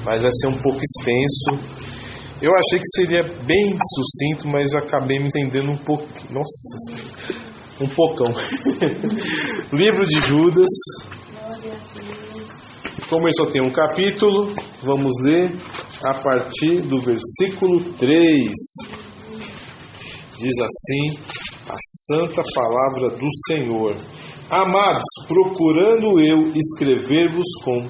mas vai ser um pouco extenso. Eu achei que seria bem sucinto, mas eu acabei me entendendo um pouco. Nossa, um pocão. Livro de Judas. Como ele só tem um capítulo, vamos ler a partir do versículo 3. Diz assim a santa palavra do Senhor: Amados, procurando eu escrever-vos com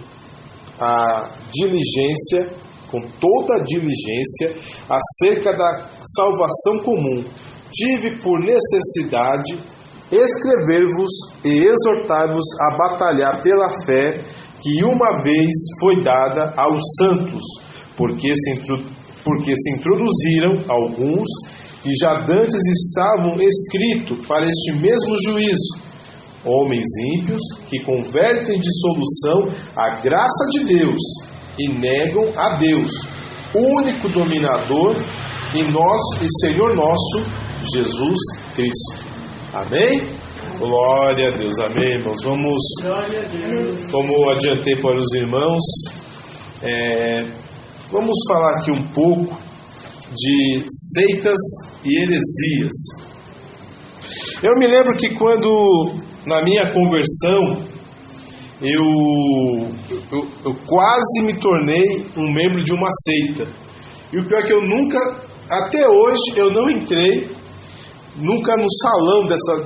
toda a diligência, acerca da salvação comum, tive por necessidade escrever-vos e exortar-vos a batalhar pela fé que uma vez foi dada aos santos, porque se introduziram alguns que já dantes estavam escritos para este mesmo juízo, homens ímpios que convertem de dissolução a graça de Deus e negam a Deus, único dominador, e Senhor nosso, Jesus Cristo. Amém? Glória a Deus. Amém, irmãos. Vamos, como adiantei para os irmãos, vamos falar aqui um pouco de seitas e heresias. Eu me lembro que quando, na minha conversão, eu quase me tornei um membro de uma seita. E o pior é que eu nunca, até hoje, eu não entrei nunca no salão dessa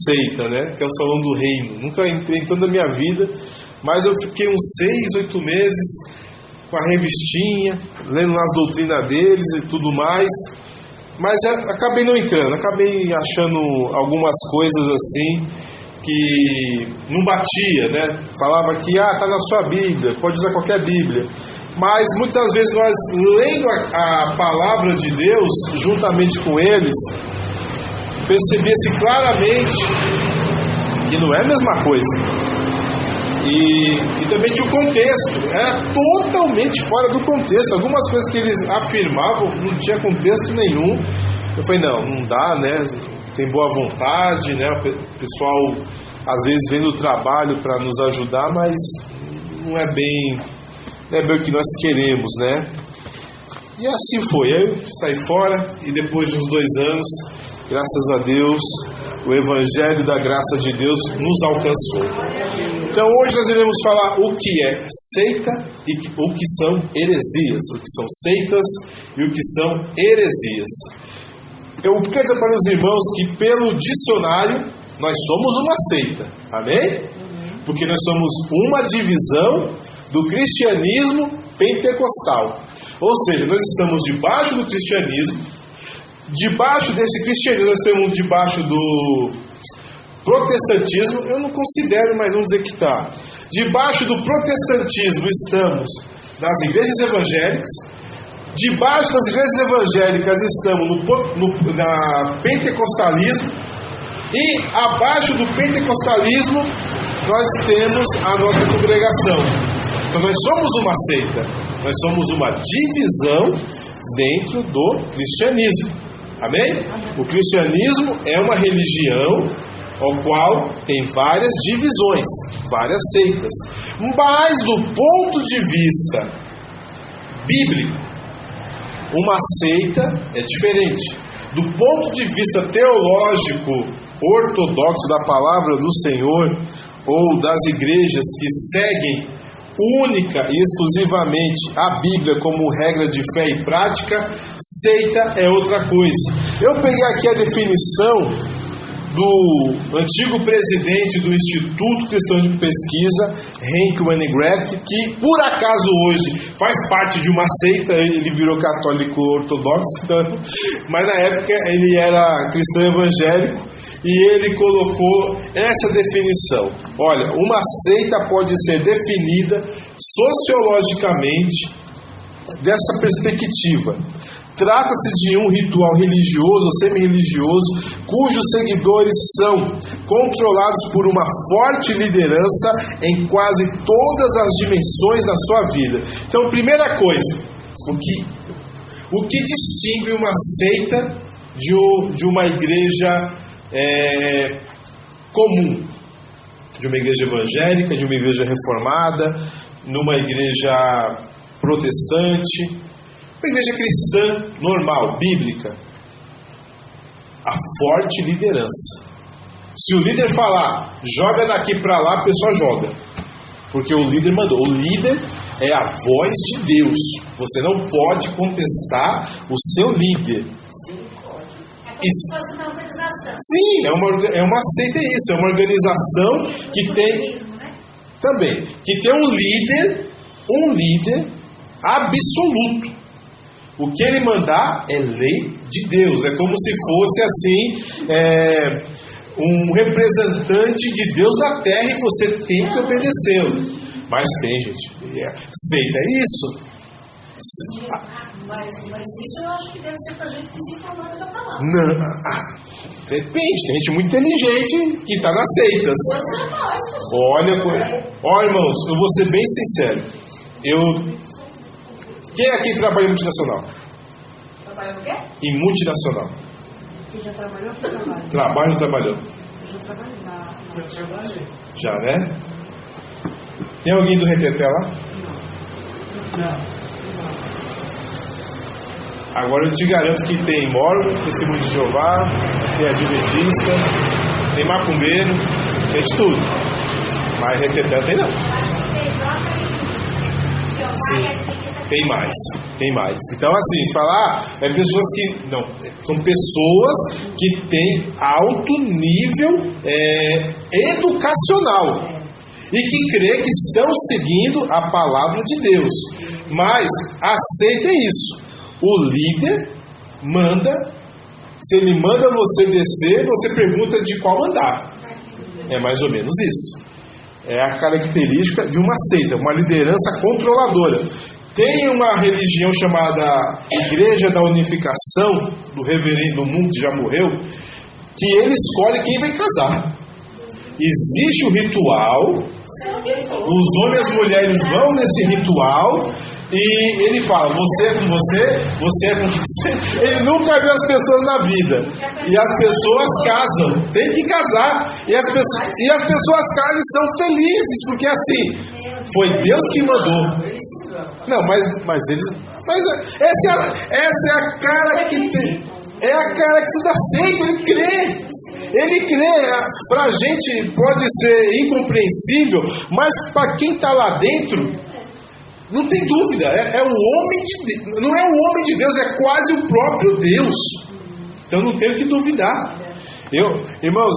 seita, né? Que é o salão do reino. Nunca entrei em toda a minha vida, mas eu fiquei uns 6, 8 meses com a revistinha, lendo as doutrinas deles e tudo mais. Mas acabei não entrando, acabei achando algumas coisas assim que não batia, né? Falava que tá na sua Bíblia, pode usar qualquer Bíblia. Mas muitas vezes nós, lendo a palavra de Deus juntamente com eles, percebia-se claramente que não é a mesma coisa. E também tinha o contexto, era totalmente fora do contexto. Algumas coisas que eles afirmavam não tinha contexto nenhum. Eu falei, não dá, né? Tem boa vontade, né? O pessoal às vezes vem do trabalho para nos ajudar, mas não é bem o que nós queremos, né? E assim foi. Aí eu saí fora e depois de uns 2 anos, graças a Deus, o Evangelho da graça de Deus nos alcançou. Então hoje nós iremos falar o que é seita e o que são heresias, o que são seitas e o que são heresias. Eu quero dizer para os irmãos que pelo dicionário nós somos uma seita, amém? Porque nós somos uma divisão do cristianismo pentecostal. Ou seja, nós estamos debaixo do cristianismo. Debaixo desse cristianismo nós estamos debaixo do protestantismo. Eu não considero, mas vamos dizer que está. Debaixo do protestantismo estamos nas igrejas evangélicas. Debaixo das igrejas evangélicas estamos no pentecostalismo. E abaixo do pentecostalismo nós temos a nossa congregação. Então nós somos uma seita. Nós somos uma divisão dentro do cristianismo. Amém? O cristianismo é uma religião ao qual tem várias divisões, várias seitas. Mas do ponto de vista bíblico, uma seita é diferente. Do ponto de vista teológico ortodoxo da palavra do Senhor, ou das igrejas que seguem única e exclusivamente a Bíblia como regra de fé e prática, seita é outra coisa. Eu peguei aqui a definição do antigo presidente do Instituto Cristão de Pesquisa, Henk Wennegraaff, que por acaso hoje faz parte de uma seita. Ele virou católico ortodoxo, mas na época ele era cristão evangélico. E ele colocou essa definição. Olha, uma seita pode ser definida sociologicamente dessa perspectiva. Trata-se de um ritual religioso ou semi-religioso cujos seguidores são controlados por uma forte liderança em quase todas as dimensões da sua vida. Então, primeira coisa, o que distingue uma seita de uma igreja comum, de uma igreja evangélica, de uma igreja reformada, numa igreja protestante, uma igreja cristã normal, bíblica, a forte liderança. Se o líder falar, joga daqui para lá, a pessoa joga. Porque o líder mandou. O líder é a voz de Deus. Você não pode contestar o seu líder. Sim, pode. É como se fosse uma organização. Sim, é uma seita, é isso. É uma organização que tem... Né? Também. Que tem um líder absoluto. O que ele mandar é lei de Deus. É como se fosse assim... um representante de Deus na terra e você tem que obedecê-lo. Mas tem, gente. Seita é isso. Mas isso eu acho que deve ser pra gente desinformada da palavra. Não, depende. Tem gente muito inteligente que está nas seitas. Olha, irmãos, eu vou ser bem sincero. Quem aqui trabalha em multinacional? Trabalha no quê? Em multinacional. Quem já trabalhou ou trabalha? Trabalha ou trabalhou? Eu já trabalhei. Já, né? Tem alguém do Reteté lá? Não. Agora eu te garanto que tem Moro, Testemunho de Jeová, tem Adventista, tem macumbeiro, tem de tudo. Mas Reteté tem não. Sim, tem mais. Então assim, se falar, pessoas que... Não, são pessoas que têm alto nível educacional e que crê que estão seguindo a palavra de Deus. Mas aceitem isso. O líder manda, se ele manda você descer, você pergunta de qual andar. É mais ou menos isso. É a característica de uma seita, uma liderança controladora. Tem uma religião chamada Igreja da Unificação, do reverendo Mundo que já morreu, que ele escolhe quem vai casar. Existe o ritual, os homens e as mulheres vão nesse ritual, e ele fala, você é com você, você é com você. Ele nunca viu as pessoas na vida. E as pessoas casam, tem que casar. E as pessoas casam e são felizes, porque assim, foi Deus que mandou. Não, mas eles... essa é a cara que tem. É a cara que se dá sempre, ele crê. Ele crê. Pra gente pode ser incompreensível, mas para quem está lá dentro... Não tem dúvida, é o homem de Deus. Não é o homem de Deus, é quase o próprio Deus. Então não tenho que duvidar. Irmãos,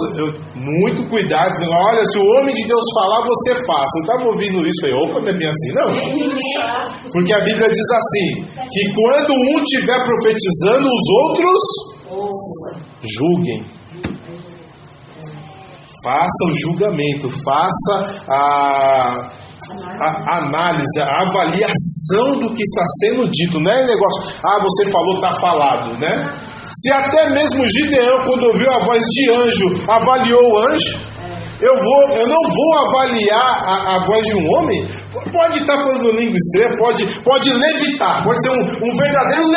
muito cuidado. Olha, se o homem de Deus falar, você faça. Eu estava ouvindo isso e falei, opa, não é bem assim, não. Porque a Bíblia diz assim, que quando um estiver profetizando, os outros julguem. Faça o julgamento, faça a análise, a avaliação do que está sendo dito. Não é negócio, você falou, está falado, né? Se até mesmo Gideão, quando ouviu a voz de anjo, avaliou o anjo, eu não vou avaliar a voz de um homem. Pode estar falando língua estranha, pode levitar, pode ser um verdadeiro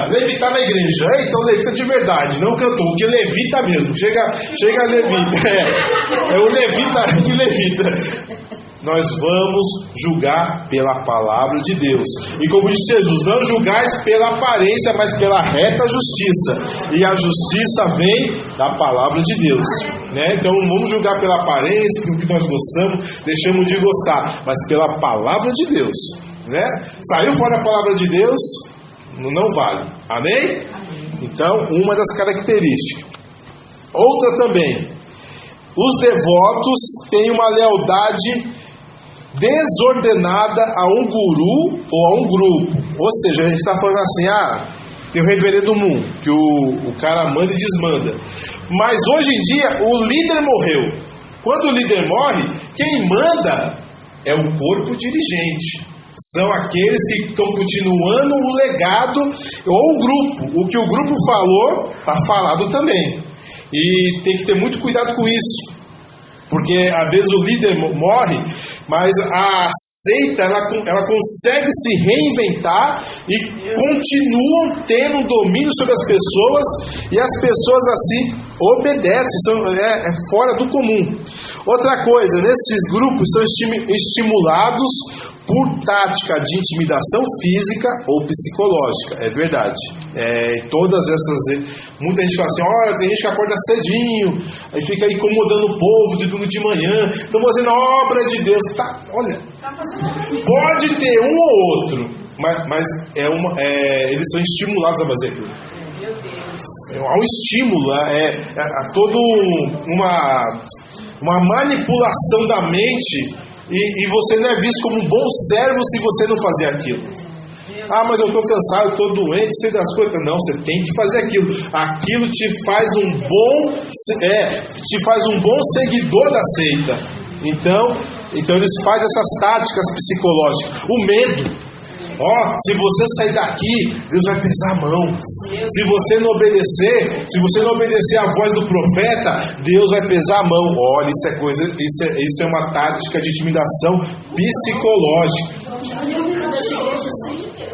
levitar na igreja. Então levita de verdade, não cantor, que levita mesmo, chega a levita, é o levita que levita. Nós vamos julgar pela palavra de Deus. E como disse Jesus, não julgais pela aparência, mas pela reta justiça. E a justiça vem da palavra de Deus, né? Então não vamos julgar pela aparência, pelo que nós gostamos, deixamos de gostar, mas pela palavra de Deus, né? Saiu fora a palavra de Deus, não vale. Amém? Então, uma das características. Outra também, os devotos têm uma lealdade desordenada a um guru ou a um grupo. Ou seja, a gente está falando assim, tem o reverendo mundo, que o cara manda e desmanda. Mas hoje em dia o líder morreu. Quando o líder morre, quem manda é o corpo dirigente. São aqueles que estão continuando o legado ou o grupo. O que o grupo falou, está falado também. E tem que ter muito cuidado com isso. Porque às vezes o líder morre, mas a seita ela consegue se reinventar e continuam tendo um domínio sobre as pessoas, e as pessoas assim obedecem, é fora do comum. Outra coisa, nesses grupos são estimulados por tática de intimidação física ou psicológica, é verdade. Todas essas... Muita gente fala assim, olha, tem gente que acorda cedinho, aí fica incomodando o povo de domingo de manhã, estão fazendo a obra de Deus. Olha, pode ter um ou outro, mas eles são estimulados a fazer aquilo. Há um estímulo, toda uma manipulação da mente, e você não é visto como um bom servo se você não fazer aquilo. Mas eu estou cansado, estou doente, sei das coisas. Não, você tem que fazer aquilo. Aquilo te faz um bom seguidor da seita. Então eles fazem essas táticas psicológicas. O medo. Se você sair daqui, Deus vai pesar a mão. Se você não obedecer à voz do profeta, Deus vai pesar a mão. Olha, isso é uma tática de intimidação psicológica.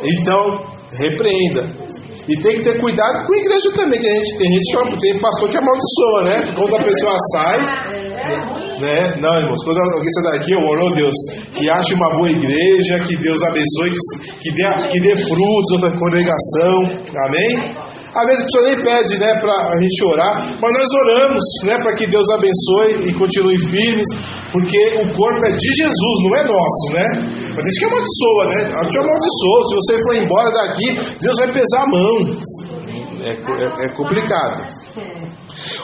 Então, repreenda. E tem que ter cuidado com a igreja também, que tem pastor que amaldiçoa, né? Quando a pessoa sai, né? Não, irmãos, quando alguém sai daqui, eu oro, Deus, que ache uma boa igreja, que Deus abençoe, que dê frutos, outra congregação, amém? Às vezes a pessoa nem pede, né, para a gente orar, mas nós oramos, né, para que Deus abençoe e continue firmes, porque o corpo é de Jesus, não é nosso, né? Mas tem gente que amaldiçoa, né? A gente amaldiçoa. Se você for embora daqui, Deus vai pesar a mão. É complicado.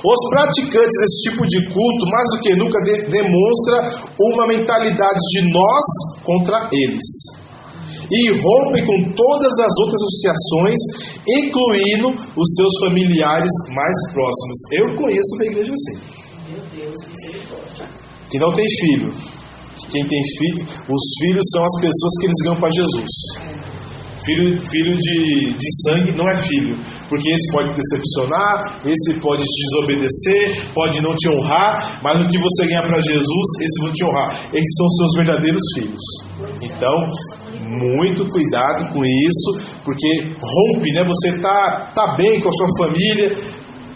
Os praticantes desse tipo de culto, mais do que nunca, demonstra uma mentalidade de nós contra eles. E rompem com todas as outras associações, incluindo os seus familiares mais próximos. Eu conheço uma igreja assim. Meu Deus, misericórdia. Que não tem filho. Quem tem filho, os filhos são as pessoas que eles ganham para Jesus. Filho de sangue não é filho, porque esse pode decepcionar, esse pode te desobedecer, pode não te honrar, mas o que você ganhar para Jesus, esse vai te honrar. Esses são os seus verdadeiros filhos. Então, muito cuidado com isso, porque rompe, né? Você tá bem com a sua família,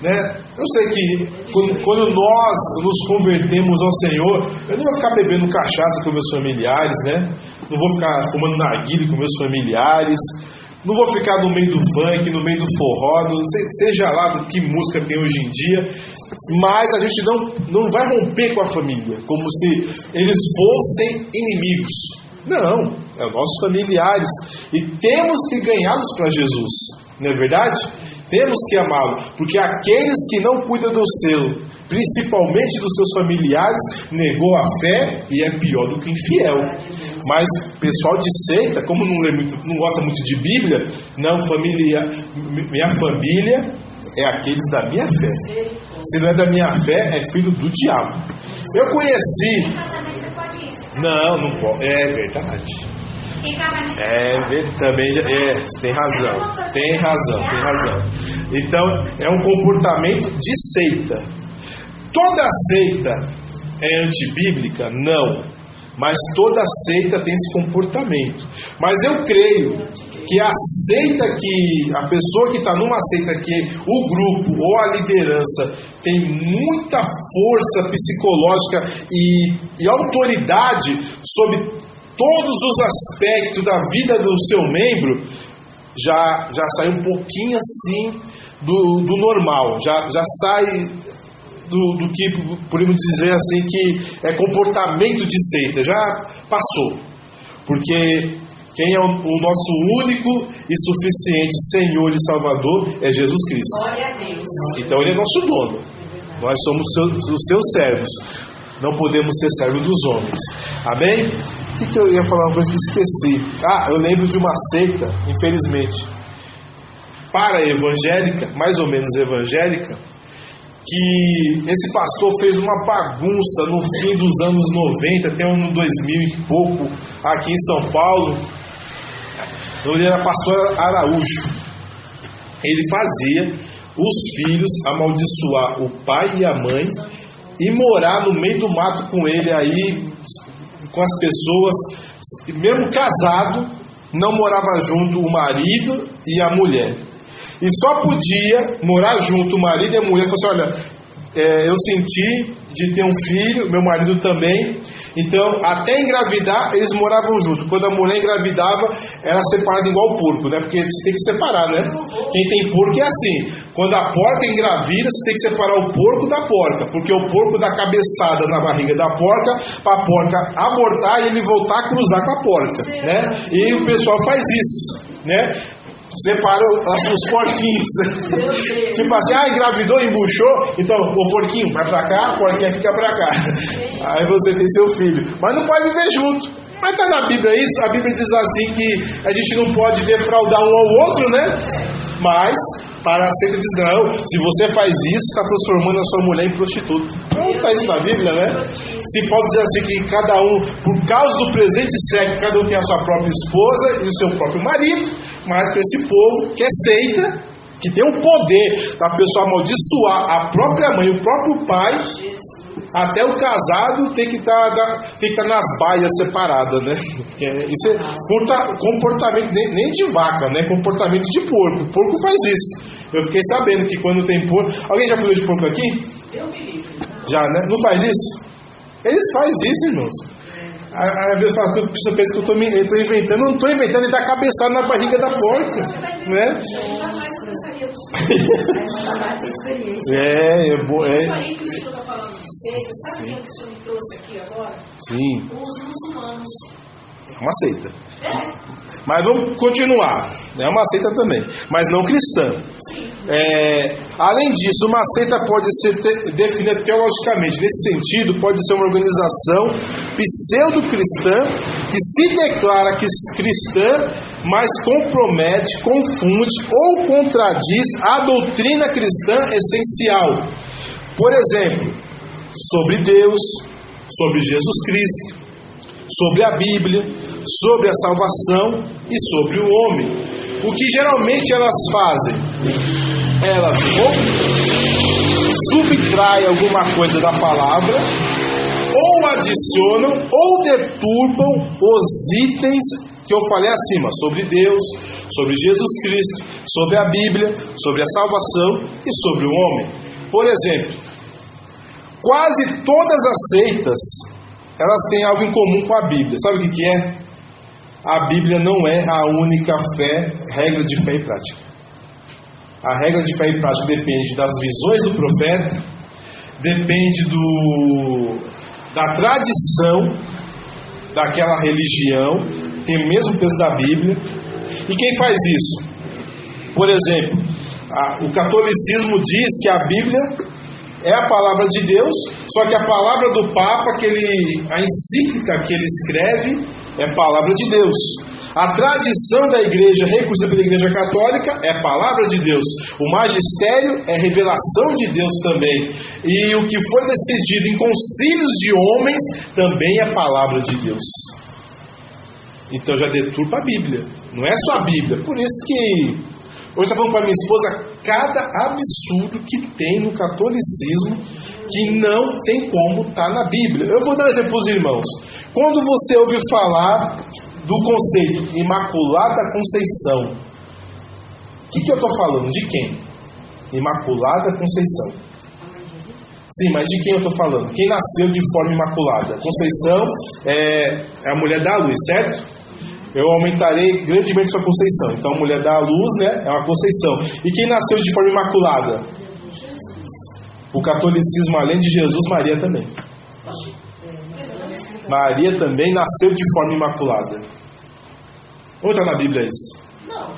né? Eu sei que quando nós nos convertemos ao Senhor, eu não vou ficar bebendo cachaça com meus familiares, né? Não vou ficar fumando narguilé com meus familiares, não vou ficar no meio do funk, no meio do forró, seja lá do que música tem hoje em dia, mas a gente não vai romper com a família, como se eles fossem inimigos. Não, é os nossos familiares, e temos que ganhá-los para Jesus, não é verdade? Temos que amá-lo, porque aqueles que não cuidam do seu, principalmente dos seus familiares, negou a fé e é pior do que infiel. Mas pessoal de seita, como não gosta muito de Bíblia, não, minha família é aqueles da minha fé. Se não é da minha fé, é filho do diabo. Eu conheci. Não pode. É verdade. Também você tem razão. Então, é um comportamento de seita. Toda seita é antibíblica? Não. Mas toda seita tem esse comportamento. Mas eu creio que a pessoa que está numa seita, que o grupo ou a liderança tem muita força psicológica e autoridade sobre todos os aspectos da vida do seu membro, já sai um pouquinho assim do normal, já sai do que podemos dizer assim que é comportamento de seita, já passou, porque quem é o nosso único e suficiente Senhor e Salvador é Jesus Cristo. Glória a Deus. Então Ele é nosso dono, nós somos os seus servos, não podemos ser servos dos homens, amém? O que eu ia falar, uma coisa que esqueci. Eu lembro de uma seita, infelizmente, para-evangélica, mais ou menos evangélica, que esse pastor fez uma bagunça no fim dos anos 90, até o ano 2000 e pouco, aqui em São Paulo. Ele era pastor Araújo. Ele fazia os filhos amaldiçoar o pai e a mãe e morar no meio do mato com ele aí, com as pessoas, mesmo casado, não morava junto o marido e a mulher. E só podia morar junto o marido e a mulher. Falou assim, olha, eu senti de ter um filho, meu marido também. Então, até engravidar, eles moravam juntos. Quando a mulher engravidava, era separada igual o porco, né? Porque você tem que separar, né? Quem tem porco é assim. Quando a porca engravida, você tem que separar o porco da porca. Porque o porco dá cabeçada na barriga da porca, para a porca abortar e ele voltar a cruzar com a porca, né? E o pessoal faz isso, né? Separa os porquinhos. Tipo assim, engravidou, embuchou, então o porquinho vai pra cá, a porquinha fica pra cá. Aí você tem seu filho. Mas não pode viver junto. Mas tá na Bíblia isso? A Bíblia diz assim que a gente não pode defraudar um ao outro, né? Mas para a seita diz, não, se você faz isso, está transformando a sua mulher em prostituta. Não está isso na Bíblia, né? Se pode dizer assim que cada um, por causa do presente século, cada um tem a sua própria esposa e o seu próprio marido, mas para esse povo que é seita, que tem o poder da pessoa amaldiçoar a própria mãe, o próprio pai, até o casado tem que estar nas baias separadas, né? Isso é comportamento nem de vaca, né? Comportamento de porco. O porco faz isso. Eu fiquei sabendo que quando tem porco... Alguém já cuidou de porco aqui? Eu me livro. Já, né? Não faz isso? Eles fazem isso, irmãos. Às vezes fala, você pensa que eu estou inventando. Eu não estou inventando, ele dá cabeçada na barriga da porca, né? Isso aí que o senhor está falando de seita, sabe o que o senhor me trouxe aqui agora? Sim. Os muçulmanos. É uma seita. Mas vamos continuar. É uma seita também, mas não cristã. Além disso, uma seita pode ser definida teologicamente. Nesse sentido, pode ser uma organização pseudo-cristã que se declara cristã, mas compromete, confunde ou contradiz a doutrina cristã essencial. Por exemplo, sobre Deus, sobre Jesus Cristo, sobre a Bíblia, sobre a salvação e sobre o homem. O que geralmente elas fazem? Elas ou subtraem alguma coisa da palavra, ou adicionam, ou deturpam os itens que eu falei acima, sobre Deus, sobre Jesus Cristo, sobre a Bíblia, sobre a salvação e sobre o homem. Por exemplo, quase todas as seitas, elas têm algo em comum com a Bíblia. Sabe o que é? A Bíblia não é a única regra de fé e prática. A regra de fé e prática depende das visões do profeta, depende da tradição daquela religião, tem o mesmo peso da Bíblia. E quem faz isso? Por exemplo, o catolicismo diz que a Bíblia é a palavra de Deus, só que a palavra do Papa, a encíclica que ele escreve, é a palavra de Deus. A tradição da igreja, reconhecida pela igreja católica, é a palavra de Deus. O magistério é revelação de Deus também. E o que foi decidido em concílios de homens também é a palavra de Deus. Então já deturpa a Bíblia. Não é só a Bíblia. Por isso que hoje eu estou falando para minha esposa cada absurdo que tem no catolicismo que não tem como estar na Bíblia. Eu vou dar um exemplo para os irmãos. Quando você ouve falar do conceito Imaculada Conceição, o que eu estou falando? De quem? Imaculada Conceição. Sim, mas de quem eu estou falando? Quem nasceu de forma imaculada? Conceição é a mulher da luz, certo? Eu aumentarei grandemente sua Conceição. Então a mulher da luz, né, é uma Conceição. E quem nasceu de forma imaculada? O catolicismo, além de Jesus, Maria também. Maria também nasceu de forma imaculada. Onde está na Bíblia isso? Não.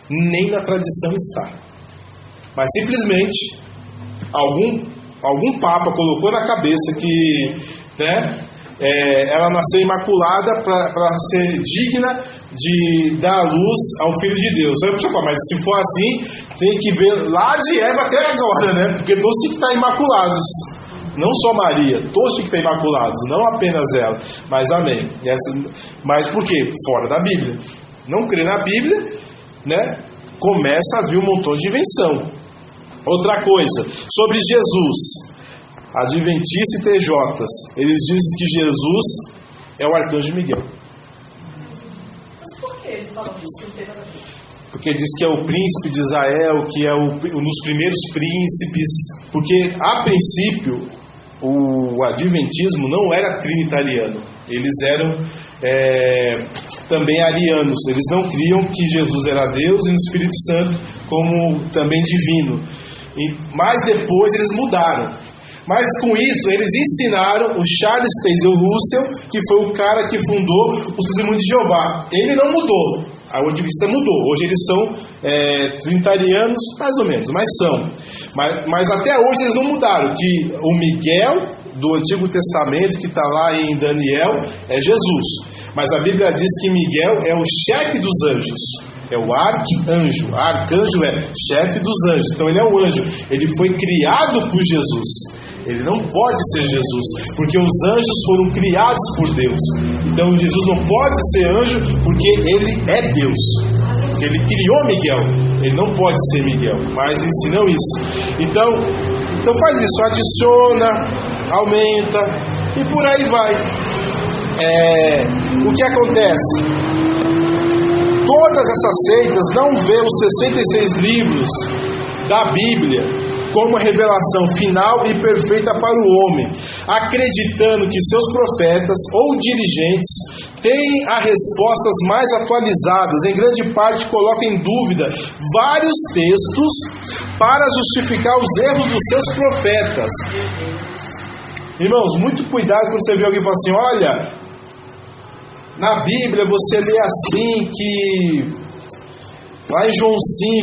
Nem na tradição está. Mas simplesmente algum papa colocou na cabeça que, né, ela nasceu imaculada para ser digna de dar luz ao Filho de Deus. Aí a pessoa fala, mas se for assim, tem que ver lá de Eva até agora, né? Porque todos têm que estar imaculados. Não só Maria, todos têm que estar imaculados, não apenas ela. Mas amém. Mas por quê? Fora da Bíblia. Não crê na Bíblia, né? Começa a vir um montão de invenção. Outra coisa, sobre Jesus. Adventistas e TJs, eles dizem que Jesus é o arcanjo Miguel. Mas por que ele falou isso? porque diz que é o príncipe de Israel, que é um dos primeiros príncipes, porque a princípio o adventismo não era trinitariano, eles eram também arianos, eles não criam que Jesus era Deus e o Espírito Santo como também divino, mas depois eles mudaram. Mas com isso eles ensinaram o Charles Taze Russell, que foi o cara que fundou o Testemunho de Jeová. Ele não mudou, a Adventista mudou. Hoje eles são trinitarianos, mais ou menos, mas são. Mas até hoje eles não mudaram, que o Miguel do Antigo Testamento, que está lá em Daniel, é Jesus. Mas a Bíblia diz que Miguel é o chefe dos anjos. É o arcanjo. Arcanjo é chefe dos anjos. Então ele é um anjo. Ele foi criado por Jesus. Ele não pode ser Jesus, porque os anjos foram criados por Deus. Então Jesus não pode ser anjo, porque ele é Deus. Porque ele criou Miguel. Ele não pode ser Miguel, mas ensinam isso. Então faz isso, adiciona, aumenta e por aí vai. O que acontece? Todas essas seitas não vê os 66 livros da Bíblia como a revelação final e perfeita para o homem, acreditando que seus profetas ou dirigentes têm as respostas mais atualizadas. Em grande parte colocam em dúvida vários textos para justificar os erros dos seus profetas. Irmãos, muito cuidado quando você vê alguém falar assim: olha, na Bíblia você lê assim que lá em João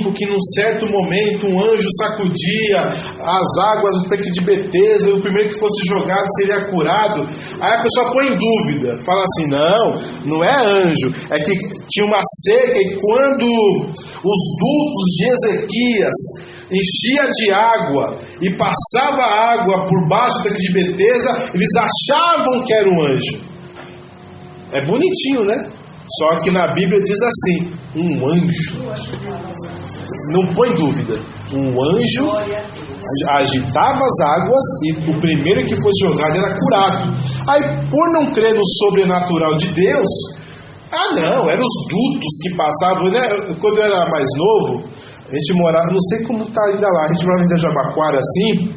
5, que num certo momento um anjo sacudia as águas do tanque de Betesda e o primeiro que fosse jogado seria curado. Aí a pessoa põe em dúvida, fala assim: não é anjo, é que tinha uma seca e quando os dutos de Ezequias enchia de água e passava água por baixo do tanque de Betesda, eles achavam que era um anjo. É bonitinho, né? Só que na Bíblia diz assim: um anjo. Não põe dúvida. Um anjo agitava as águas e o primeiro que fosse jogado era curado. Aí, por não crer no sobrenatural de Deus, não, eram os dutos que passavam, né? Quando eu era mais novo, a gente morava, não sei como está ainda lá, a gente morava em Jabaquara assim.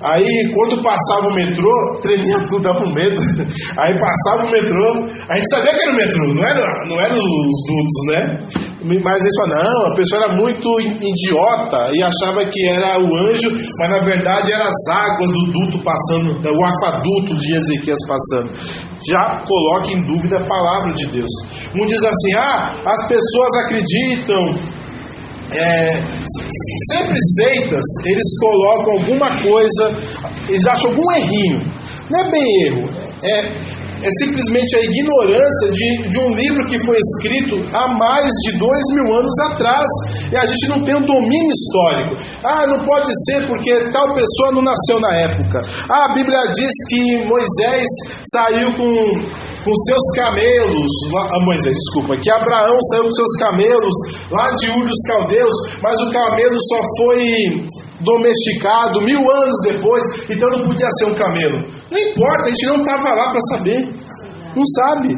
Aí quando passava o metrô, tremia tudo, dava um medo. Aí passava o metrô, a gente sabia que era o metrô, não era os dutos, né? Mas eles falaram: não, a pessoa era muito idiota e achava que era o anjo, mas na verdade eram as águas do duto passando, o aquaduto de Ezequias passando. Já coloca em dúvida a palavra de Deus. Um diz assim: as pessoas acreditam. Sempre seitas, eles colocam alguma coisa, eles acham algum errinho. Não é bem erro, é simplesmente a ignorância de um livro que foi escrito há mais de 2000 anos atrás, e a gente não tem um domínio histórico. Não pode ser porque tal pessoa não nasceu na época. A Bíblia diz que Moisés saiu com seus camelos, que Abraão saiu com seus camelos lá de Ur dos Caldeus, mas o camelo só foi domesticado 1000 anos depois, então não podia ser um camelo. Não importa, a gente não estava lá para saber, não sabe.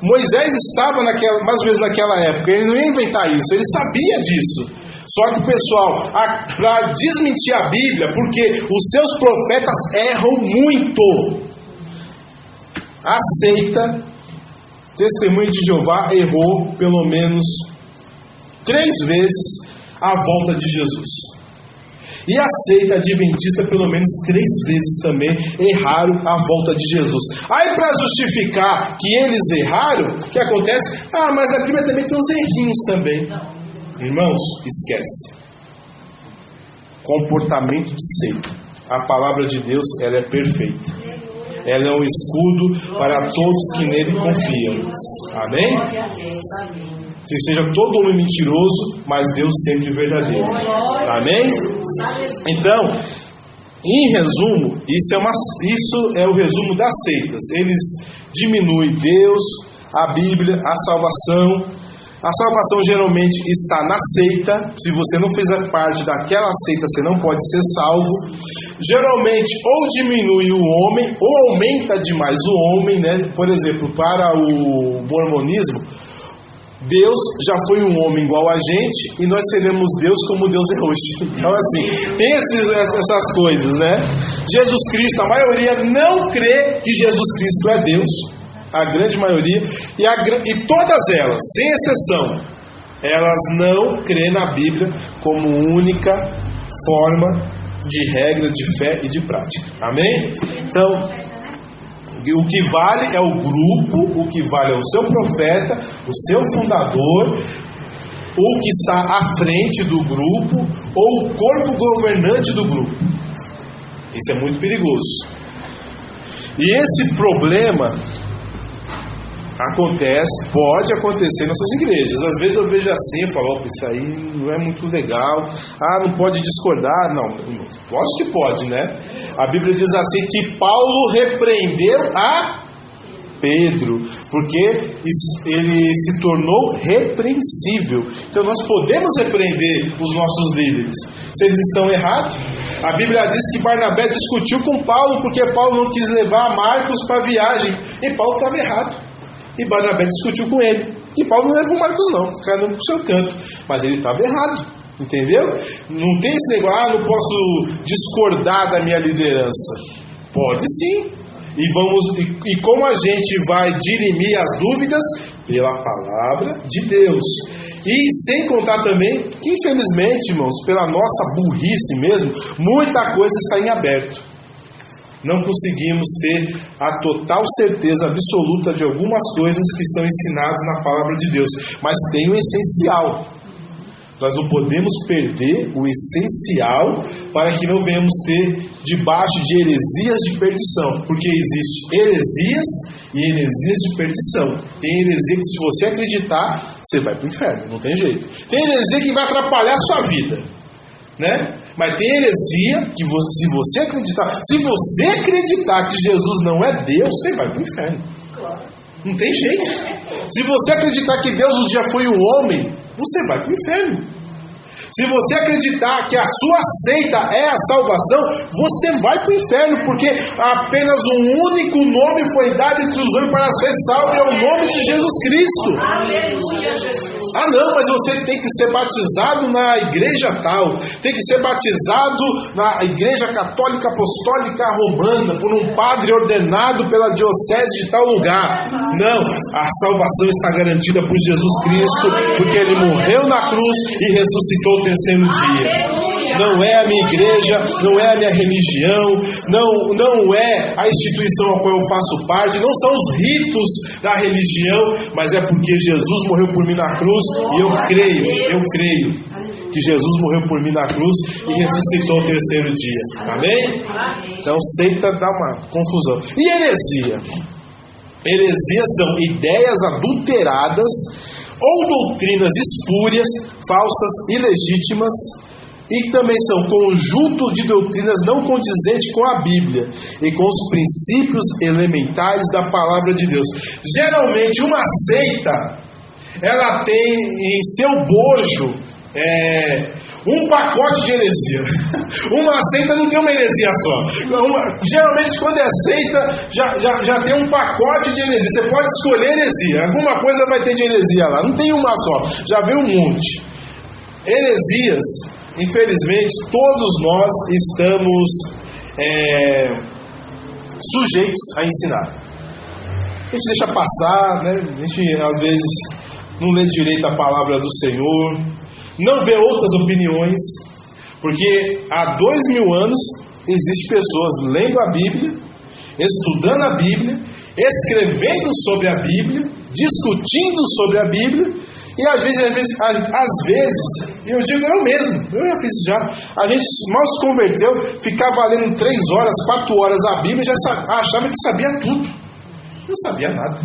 Moisés estava mais ou menos naquela época, ele não ia inventar isso, ele sabia disso. Só que o pessoal, para desmentir a Bíblia, porque os seus profetas erram muito. A seita Testemunho de Jeová errou pelo menos 3 vezes a volta de Jesus. E a seita adventista pelo menos 3 vezes também erraram a volta de Jesus. Aí para justificar que eles erraram, o que acontece? Mas a Bíblia também tem uns errinhos também. Irmãos, esquece. Comportamento de seita. A palavra de Deus, ela é perfeita. Ela é um escudo para todos que nele confiam. Amém? Que seja todo homem mentiroso, mas Deus sempre verdadeiro. Amém? Então, em resumo, isso é o resumo das seitas. Eles diminuem Deus, a Bíblia, a salvação. A salvação geralmente está na seita. Se você não fizer parte daquela seita, você não pode ser salvo. Geralmente, ou diminui o homem, ou aumenta demais o homem, né? Por exemplo, para o mormonismo, Deus já foi um homem igual a gente e nós seremos Deus como Deus é hoje. Então assim, tem essas coisas, né? Jesus Cristo, a maioria não crê que Jesus Cristo é Deus. A grande maioria. E todas elas, sem exceção, elas não crêem na Bíblia como única forma de regra de fé e de prática. Amém? Então, o que vale é o grupo, o que vale é o seu profeta, o seu fundador, o que está à frente do grupo, ou o corpo governante do grupo. Isso é muito perigoso. E esse problema pode acontecer em nossas igrejas. Às vezes eu vejo assim, eu falo, isso aí não é muito legal. Não pode discordar. Não, lógico que pode, né? A Bíblia diz assim que Paulo repreendeu a Pedro, porque ele se tornou repreensível. Então nós podemos repreender os nossos líderes se eles estão errados. A Bíblia diz que Barnabé discutiu com Paulo porque Paulo não quis levar Marcos para a viagem, e Paulo estava errado. E Barnabé discutiu com ele. E Paulo não levou Marcos não, cada um pro seu canto. Mas ele estava errado, entendeu? Não tem esse negócio, não posso discordar da minha liderança. Pode sim. E como a gente vai dirimir as dúvidas? Pela palavra de Deus. E sem contar também que, infelizmente, irmãos, pela nossa burrice mesmo, muita coisa está em aberto. Não conseguimos ter a total certeza absoluta de algumas coisas que estão ensinadas na palavra de Deus. Mas tem o essencial. Nós não podemos perder o essencial para que não venhamos ter debaixo de heresias de perdição. Porque existe heresias e heresias de perdição. Tem heresia que, se você acreditar, você vai para o inferno. Não tem jeito. Tem heresia que vai atrapalhar a sua vida, né? Mas tem heresia que se você acreditar que Jesus não é Deus, você vai para o inferno. Não tem jeito. Se você acreditar que Deus um dia foi um homem, você vai para o inferno. Se você acreditar que a sua seita é a salvação, você vai para o inferno, porque apenas um único nome foi dado entre os homens para ser salvo, é o nome de Jesus Cristo. Aleluia, Jesus. Não, mas você tem que ser batizado na igreja tal, tem que ser batizado na igreja católica apostólica romana, por um padre ordenado pela diocese de tal lugar. Não, a salvação está garantida por Jesus Cristo, porque Ele morreu na cruz e ressuscitou o terceiro dia. Não é a minha igreja, não é a minha religião, não é a instituição a qual eu faço parte, não são os ritos da religião, mas é porque Jesus morreu por mim na cruz e eu creio que Jesus morreu por mim na cruz e ressuscitou o terceiro dia. Amém? Então seita dá uma confusão. E heresia? Heresias são ideias adulteradas ou doutrinas espúrias, falsas, ilegítimas, e também são conjunto de doutrinas não condizentes com a Bíblia e com os princípios elementares da palavra de Deus. Geralmente uma seita, ela tem em seu bojo um pacote de heresia. Uma seita não tem uma heresia só. Geralmente quando é seita, já tem um pacote de heresia. Você pode escolher heresia. Alguma coisa vai ter de heresia lá. Não tem uma só. Já veio um monte. Heresias, infelizmente, todos nós estamos sujeitos a ensinar. A gente deixa passar, né? A gente às vezes não lê direito a palavra do Senhor, não vê outras opiniões, porque há 2000 anos existem pessoas lendo a Bíblia, estudando a Bíblia, escrevendo sobre a Bíblia, discutindo sobre a Bíblia, e às vezes, eu digo eu mesmo, eu já fiz isso já, a gente mal se converteu, ficava lendo 3 horas, 4 horas a Bíblia e já achava que sabia tudo. Não sabia nada.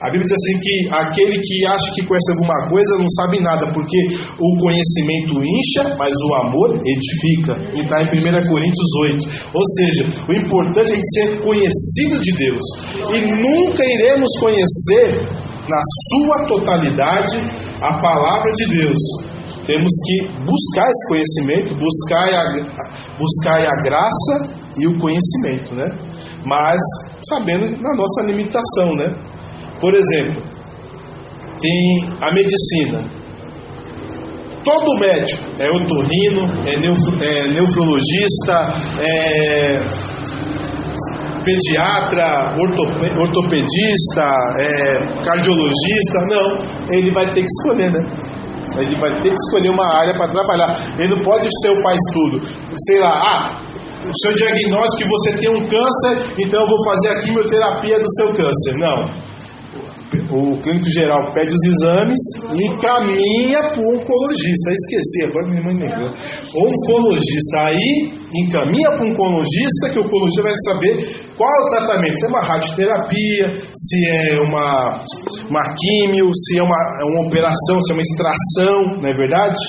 A Bíblia diz assim que aquele que acha que conhece alguma coisa não sabe nada, porque o conhecimento incha, mas o amor edifica. E está em 1 Coríntios 8. Ou seja, o importante é a gente ser conhecido de Deus. E nunca iremos conhecer na sua totalidade a palavra de Deus. Temos que buscar esse conhecimento, buscar a graça e o conhecimento, né? Mas sabendo na nossa limitação, né? Por exemplo, tem a medicina. Todo médico é otorrino, é nefrologista, é pediatra, ortopedista, cardiologista. Não, ele vai ter que escolher, né? Ele vai ter que escolher uma área para trabalhar. Ele não pode ser o faz tudo. Sei lá, o seu diagnóstico que você tem um câncer, então eu vou fazer a quimioterapia do seu câncer. Não. O clínico geral pede os exames e encaminha para o oncologista. Esqueci, agora minha mãe lembrou. O oncologista aí encaminha para o oncologista, que o oncologista vai saber qual é o tratamento. Se é uma radioterapia, se é uma químio, se é uma operação, se é uma extração, não é verdade?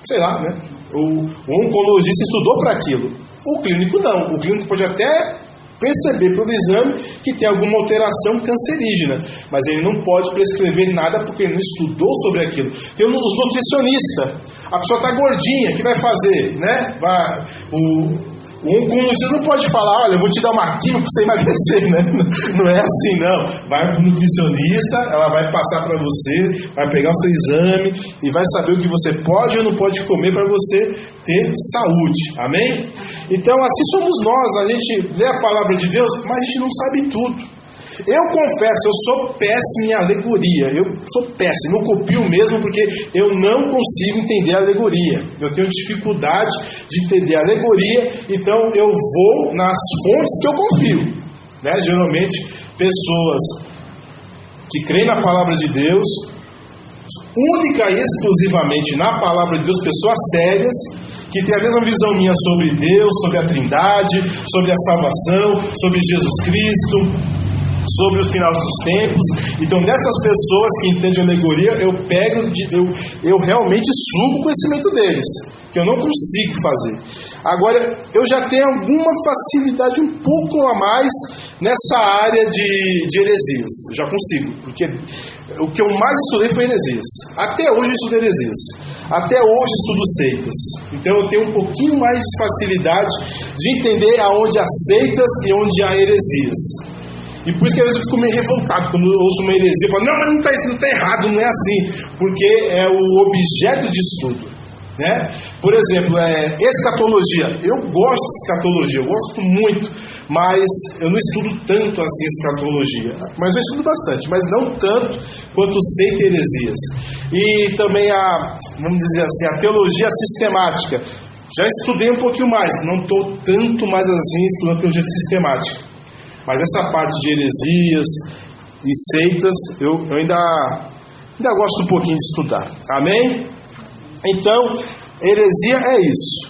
Sei lá, né? O oncologista estudou para aquilo. O clínico não. O clínico pode até perceber pelo exame que tem alguma alteração cancerígena, mas ele não pode prescrever nada porque ele não estudou sobre aquilo. Tem os nutricionistas. A pessoa está gordinha, o que vai fazer? Né? O oncologista não pode falar, olha, eu vou te dar uma química para você emagrecer, né? Não é assim, não. Vai para o nutricionista, ela vai passar para você, vai pegar o seu exame e vai saber o que você pode ou não pode comer para você ter saúde. Amém? Então, assim somos nós. A gente lê a palavra de Deus, mas a gente não sabe tudo. Eu confesso, eu sou péssimo em alegoria. Eu sou péssimo, eu copio mesmo porque eu não consigo entender a alegoria. Eu tenho dificuldade de entender a alegoria, então eu vou nas fontes que eu confio, né? Geralmente, pessoas que creem na palavra de Deus, única e exclusivamente na palavra de Deus, pessoas sérias, que têm a mesma visão minha sobre Deus, sobre a Trindade, sobre a salvação, sobre Jesus Cristo, sobre os finais dos tempos. Então, dessas pessoas que entendem alegoria, eu realmente subo o conhecimento deles, que eu não consigo fazer. Agora, eu já tenho alguma facilidade um pouco a mais nessa área de heresias. Eu já consigo, porque o que eu mais estudei foi heresias. Até hoje eu estudo heresias. Até hoje estudo seitas. Então eu tenho um pouquinho mais de facilidade de entender aonde há seitas e onde há heresias. E por isso que às vezes eu fico meio revoltado quando eu ouço uma heresia e falo, não, mas não está isso, não está errado, não é assim. Porque é o objeto de estudo, né? Por exemplo, escatologia. Eu gosto de escatologia, eu gosto muito, mas eu não estudo tanto assim escatologia. Mas eu estudo bastante, mas não tanto quanto seita e heresias. E também vamos dizer assim, a teologia sistemática. Já estudei um pouquinho mais, não estou tanto mais assim estudando teologia sistemática. Mas essa parte de heresias e seitas, eu ainda gosto um pouquinho de estudar. Amém? Então, heresia é isso.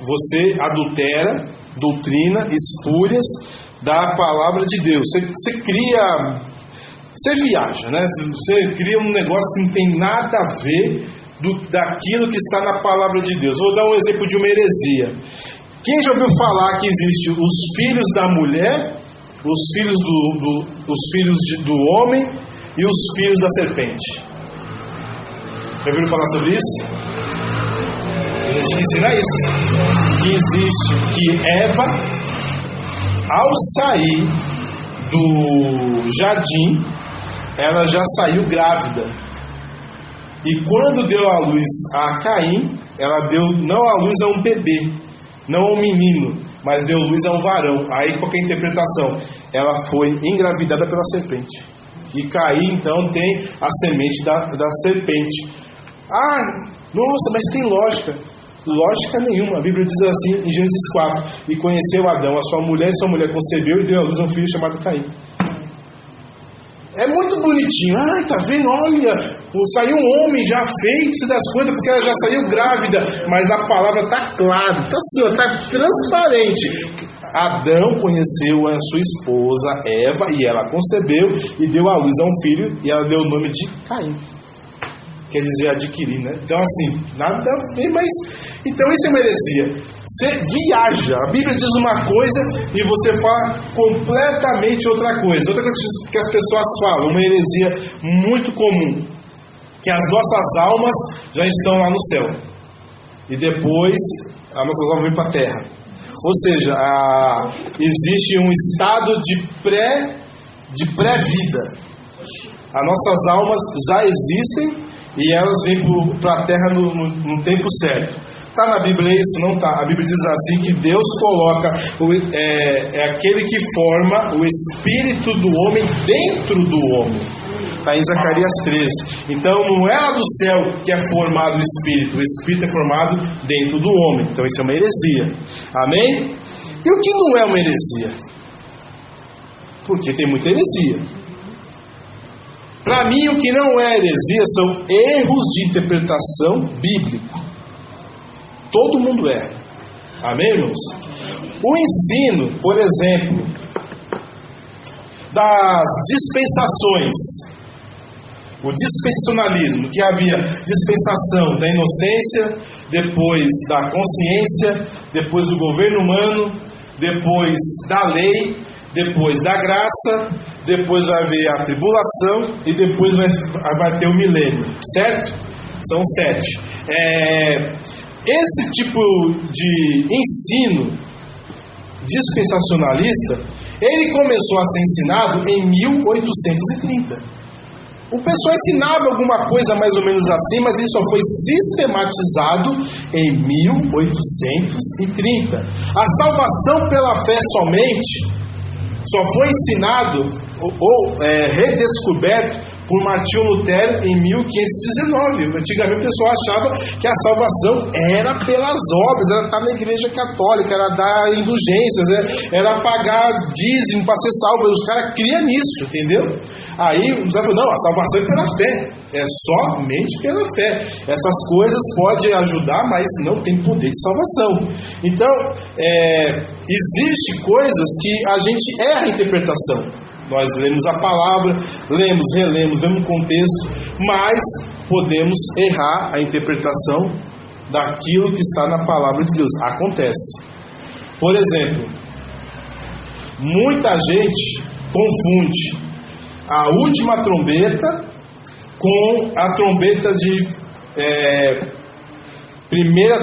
Você adultera doutrina espúrias da palavra de Deus. Você cria... Você viaja, né? Você cria um negócio que não tem nada a ver daquilo que está na palavra de Deus. Vou dar um exemplo de uma heresia. Quem já ouviu falar que existe os filhos da mulher, os filhos do homem e os filhos da serpente? Já ouviram falar sobre isso? A gente ensina isso. Que existe que Eva, ao sair do jardim, ela já saiu grávida. E quando deu à luz a Caim, ela deu não à luz a um bebê, não a um menino, mas deu luz a um varão. Aí qual que é a interpretação? Ela foi engravidada pela serpente. E Caim então tem a semente da serpente. Nossa, mas tem lógica. Lógica nenhuma. A Bíblia diz assim em Gênesis 4: e conheceu Adão, a sua mulher, e sua mulher concebeu e deu à luz a um filho chamado Caim. É muito bonitinho. Tá vendo? Olha, saiu um homem já feito das coisas, porque ela já saiu grávida. Mas a palavra está clara, está assim, está transparente. Adão conheceu a sua esposa Eva e ela concebeu e deu à luz a um filho e ela deu o nome de Caim. Quer dizer adquirir, né? Então assim, nada a ver, mas... Então isso é uma heresia. Você viaja, a Bíblia diz uma coisa e você fala completamente outra coisa. Outra coisa que as pessoas falam, uma heresia muito comum, que as nossas almas já estão lá no céu e depois as nossas almas vêm para a terra. Ou seja, existe um estado de pré-vida. As nossas almas já existem e elas vêm para a Terra no tempo certo. Está na Bíblia isso? Não está. A Bíblia diz assim que Deus coloca, é aquele que forma o espírito do homem dentro do homem. Está em Zacarias 13. Então não é lá do céu que é formado o espírito é formado dentro do homem. Então isso é uma heresia. Amém? E o que não é uma heresia? Porque tem muita heresia. Para mim, o que não é heresia são erros de interpretação bíblica. Todo mundo erra. Amém, irmãos? O ensino, por exemplo, das dispensações, o dispensacionalismo, que havia dispensação da inocência, depois da consciência, depois do governo humano, depois da lei, depois da graça, depois vai haver a tribulação e depois vai ter o milênio, certo? São 7. Esse tipo de ensino dispensacionalista, ele começou a ser ensinado em 1830. O pessoal ensinava alguma coisa mais ou menos assim, mas ele só foi sistematizado em 1830. A salvação pela fé somente só foi ensinado ou redescoberto por Martinho Lutero em 1519. Antigamente o pessoal achava que a salvação era pelas obras, era estar na igreja católica, era dar indulgências, era pagar dízimo para ser salvo. Os caras criam nisso, entendeu? Aí o Zé falou, não, a salvação é pela fé, é somente pela fé. Essas coisas podem ajudar, mas não tem poder de salvação. Então, existem coisas que a gente erra a interpretação. Nós lemos a palavra, lemos, relemos, vemos o contexto, mas podemos errar a interpretação daquilo que está na palavra de Deus. Acontece. Por exemplo, muita gente confunde a última trombeta com a trombeta de 1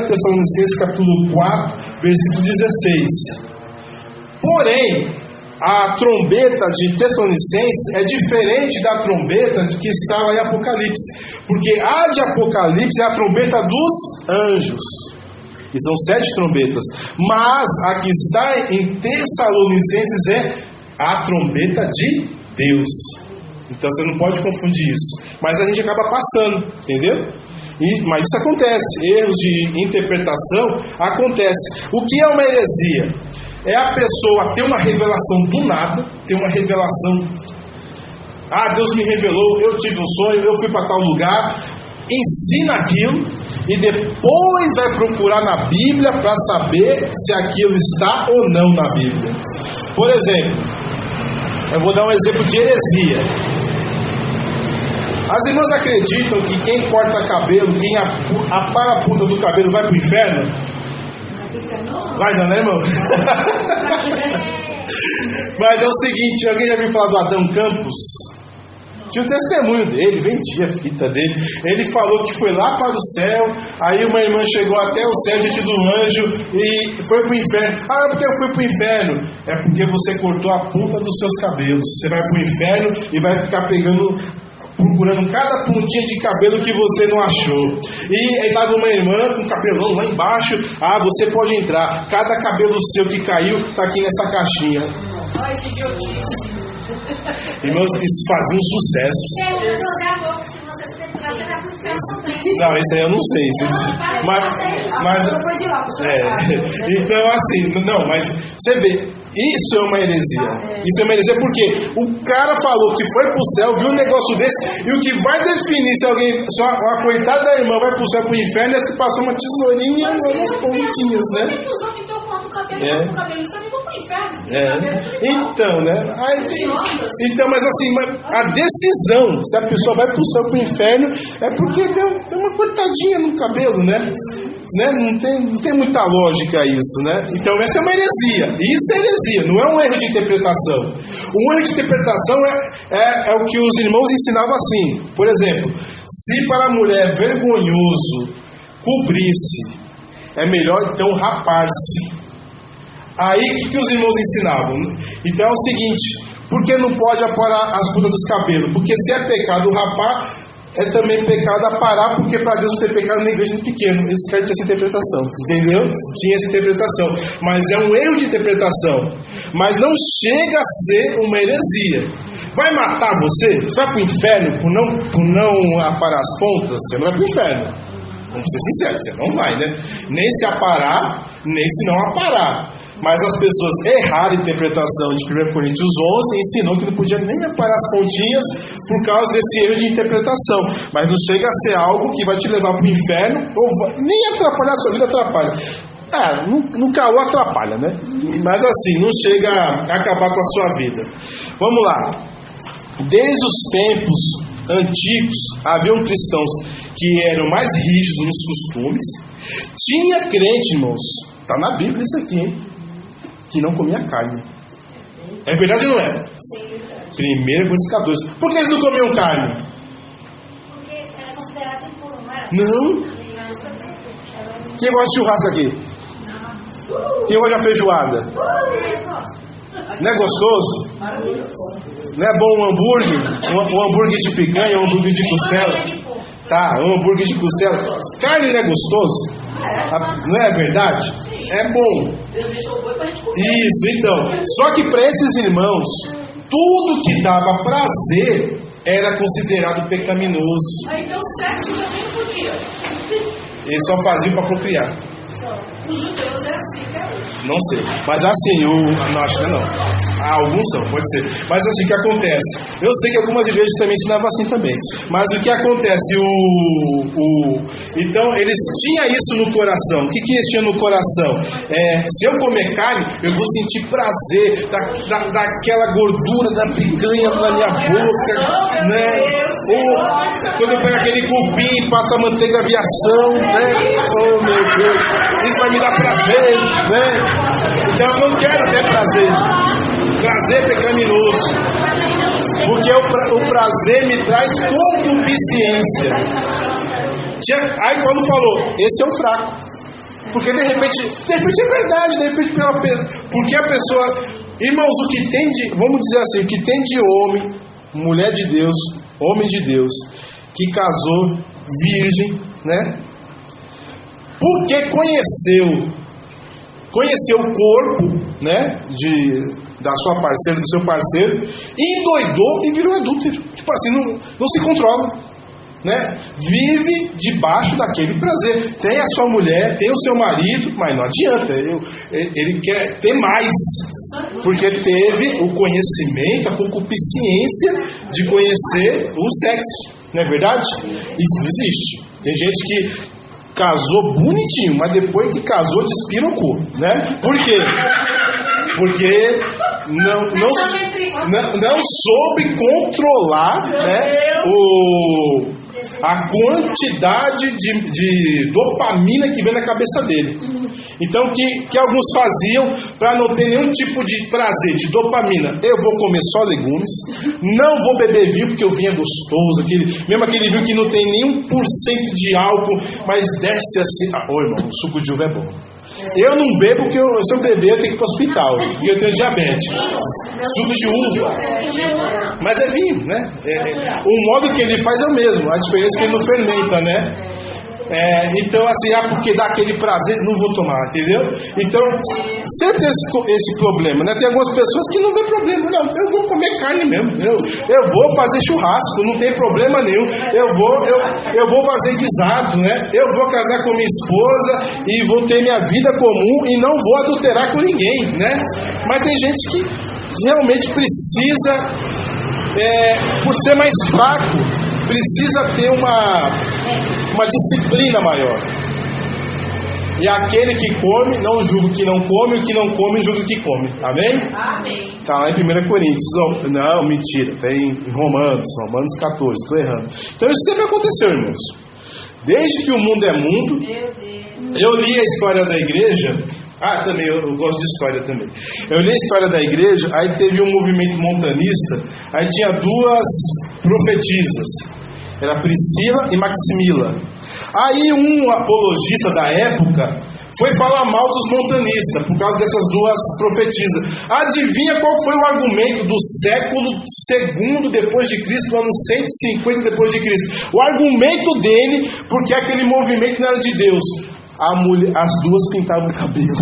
Tessalonicenses capítulo 4, versículo 16. Porém, a trombeta de Tessalonicenses é diferente da trombeta que está lá em Apocalipse, porque a de Apocalipse é a trombeta dos anjos, e são 7 trombetas, mas a que está em Tessalonicenses é a trombeta de Deus. Então você não pode confundir isso, mas a gente acaba passando, entendeu? Mas isso acontece, erros de interpretação acontecem. O que é uma heresia? É a pessoa ter uma revelação do nada, ter uma revelação, Deus me revelou, eu tive um sonho, eu fui para tal lugar, ensina aquilo e depois vai procurar na Bíblia para saber se aquilo está ou não na Bíblia. Por exemplo, eu vou dar um exemplo de heresia. As irmãs acreditam que quem corta cabelo, quem apara a ponta do cabelo vai para o inferno? Vai não, né, irmão? Mas é o seguinte, alguém já viu falar do Adão Campos? Tinha um testemunho dele, vendia a fita dele. Ele falou que foi lá para o céu, aí uma irmã chegou até o céu diante do anjo e foi para o inferno. Porque eu fui para o inferno? É porque você cortou a ponta dos seus cabelos. Você vai para o inferno e vai ficar procurando cada pontinha de cabelo que você não achou. E aí estava uma irmã com cabelão lá embaixo. Você pode entrar. Cada cabelo seu que caiu está aqui nessa caixinha. Ai, que idiotice. Irmãos, isso fazia um sucesso. Não, isso aí eu não sei. Então, assim, mas você vê. Isso é uma heresia. Isso é uma heresia porque o cara falou que foi pro céu, viu um negócio desse, e o que vai definir se a coitada da irmã vai pro céu, pro inferno, é se passou uma tesourinha e umas pontinhas, né? Então, né? Então, mas assim, a decisão se a pessoa vai pro céu, pro inferno, é porque deu uma cortadinha no cabelo, né? Não tem muita lógica isso, né? Então essa é uma heresia. Isso é heresia, não é um erro de interpretação. Um erro de interpretação é o que os irmãos ensinavam assim. Por exemplo, se para a mulher é vergonhoso cobrir-se, é melhor então rapar-se. Aí o que os irmãos ensinavam? Então é o seguinte: Porque não pode aparar as pontas dos cabelos. Porque se é pecado rapar, é também pecado aparar, porque para Deus não ter pecado na igreja pequena. Isso quer dizer essa interpretação, entendeu? Tinha essa interpretação. Mas é um erro de interpretação. Mas não chega a ser uma heresia. Vai matar você? Você vai para o inferno por não aparar as pontas? Você não vai para o inferno. Vamos ser sinceros, você não vai, né? Nem se aparar, nem se não aparar. Mas as pessoas erraram a interpretação de 1 Coríntios 11, ensinou que não podia nem aparar as pontinhas por causa desse erro de interpretação. Mas não chega a ser algo que vai te levar para o inferno, ou nem atrapalhar a sua vida, atrapalha. No calor atrapalha, né? Mas assim, não chega a acabar com a sua vida. Vamos lá. Desde os tempos antigos, haviam cristãos que eram mais rígidos nos costumes. Tinha crente, irmãos, está na Bíblia isso aqui, hein? Que não comia carne. É verdade ou não é? Sim, verdade. 1 Coríntios 14. Por que eles não comiam carne? Porque era considerado impuro, não era? Não. Quem gosta de churrasco aqui? Quem gosta de feijoada? Não é gostoso? Não é bom um hambúrguer? Um hambúrguer de picanha, um hambúrguer de costela? Tá, um hambúrguer de costela. Carne não é gostoso? Não é verdade? É bom. Deus deixou o boi pra gente comer. Isso, então. Só que para esses irmãos, tudo que dava prazer era considerado pecaminoso. Aí então o sexo também não podia. Eles só faziam para procriar. Os judeus é assim, cara. Não sei. Mas assim, não acho que não. Alguns são, pode ser. Mas assim, o que acontece? Eu sei que algumas igrejas também ensinavam assim também. Mas o que acontece? Então, eles tinham isso no coração. O que eles tinham no coração? Se eu comer carne, eu vou sentir prazer daquela gordura da picanha na minha boca, né? Ou quando eu pego aquele cupim e passo a manteiga aviação, né? Oh, meu Deus. Isso vai me dar prazer, né? Então eu não quero ter prazer. Prazer é pecaminoso. Porque o prazer me traz concupiscência. Aí quando falou, esse é o fraco. Porque de repente é verdade, de repente porque a pessoa, irmãos, o que tem de, vamos dizer assim, o que tem de homem, mulher de Deus, homem de Deus, que casou virgem, né? Porque conheceu o corpo, né, da sua parceira, do seu parceiro, e endoidou e virou adúltero. Tipo assim, não se controla, né? Vive debaixo daquele prazer. Tem a sua mulher, tem o seu marido, mas não adianta. Ele quer ter mais, porque teve o conhecimento, a concupiscência de conhecer o sexo. Não é verdade? Isso existe. Tem gente que casou bonitinho, mas depois que casou despirocou, né? Por quê? Porque não soube controlar, né, a quantidade de dopamina que vem na cabeça dele. Então, o que alguns faziam para não ter nenhum tipo de prazer, de dopamina? Eu vou comer só legumes, não vou beber vinho porque o vinho é gostoso, mesmo aquele vinho que não tem nenhum por cento de álcool, mas desce assim. Irmão, o suco de uva é bom. Eu não bebo porque se eu beber eu tenho que ir para o hospital, porque eu tenho diabetes. Suco de uva. Mas é vinho, né? O modo que ele faz é o mesmo, a diferença é que ele não fermenta, né? Então assim, porque dá aquele prazer, não vou tomar, entendeu? Então, sempre tem esse problema, né? Tem algumas pessoas que não vê problema, não, eu vou comer carne mesmo, eu vou fazer churrasco, não tem problema nenhum, eu vou fazer guisado, né? Eu vou casar com minha esposa e vou ter minha vida comum e não vou adulterar com ninguém, né? Mas tem gente que realmente precisa, por ser mais fraco, precisa ter uma disciplina maior. E aquele que come, não julga o que não come, e o que não come, julga o que come. Amém? Amém. Está lá em 1 Coríntios. Não, mentira. Tem em Romanos 14. Estou errando. Então isso sempre aconteceu, irmãos. Desde que o mundo é mundo. Eu li a história da igreja. Também, eu gosto de história também. Eu li a história da igreja, aí teve um movimento montanista, aí tinha duas profetisas. Era Priscila e Maximila. Aí um apologista da época foi falar mal dos montanistas, por causa dessas duas profetisas. Adivinha qual foi o argumento do século II depois de Cristo, ano 150 depois de Cristo? O argumento dele, porque aquele movimento não era de Deus. As duas pintavam o cabelo.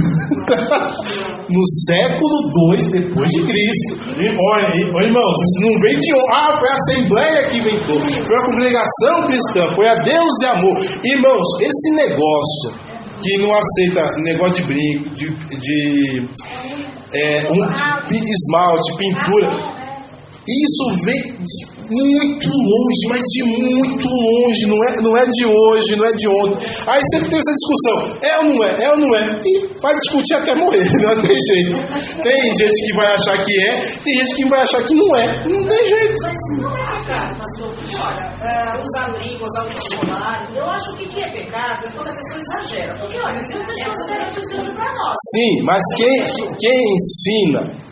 No século II depois de Cristo. Olha, irmãos, isso não veio de onde? Foi a Assembleia que inventou. Foi a congregação cristã. Foi a Deus e amor. Irmãos, esse negócio que não aceita negócio de brinco, esmalte, pintura, isso vem de muito longe, mas de muito longe, não é de hoje, não é de ontem. Aí sempre tem essa discussão, é ou não é, e vai discutir até morrer, não tem jeito. Tem gente que vai achar que é, tem gente que vai achar que não é, não tem jeito. Mas não é pecado, pastor, porque olha, usar brinco, usar o vocabulário, eu acho que é pecado é quando a pessoa exagera, porque olha, Deus deixou as coisas para nós. Sim, mas quem ensina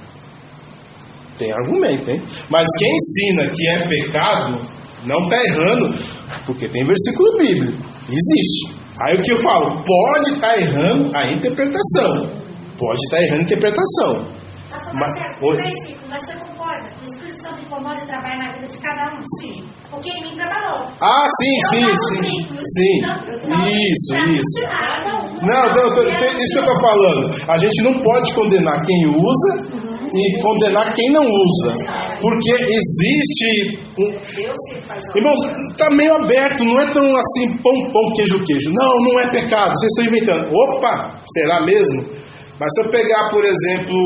tem argumento, hein? Mas quem ensina que é pecado não está errando, porque tem versículo bíblico, existe. Aí o que eu falo? Pode estar errando a interpretação. Pode estar errando a interpretação. Mas você concorda que o Espírito Santo incomoda e trabalha na vida de cada um? Sim. Porque em mim trabalhou. Ah, sim. Isso. Não, isso que eu estou falando. A gente não pode condenar quem usa e condenar quem não usa, porque existe irmãos, está meio aberto, não é tão assim pão, queijo, não é pecado, vocês estão inventando. Opa, será mesmo? Mas se eu pegar, por exemplo,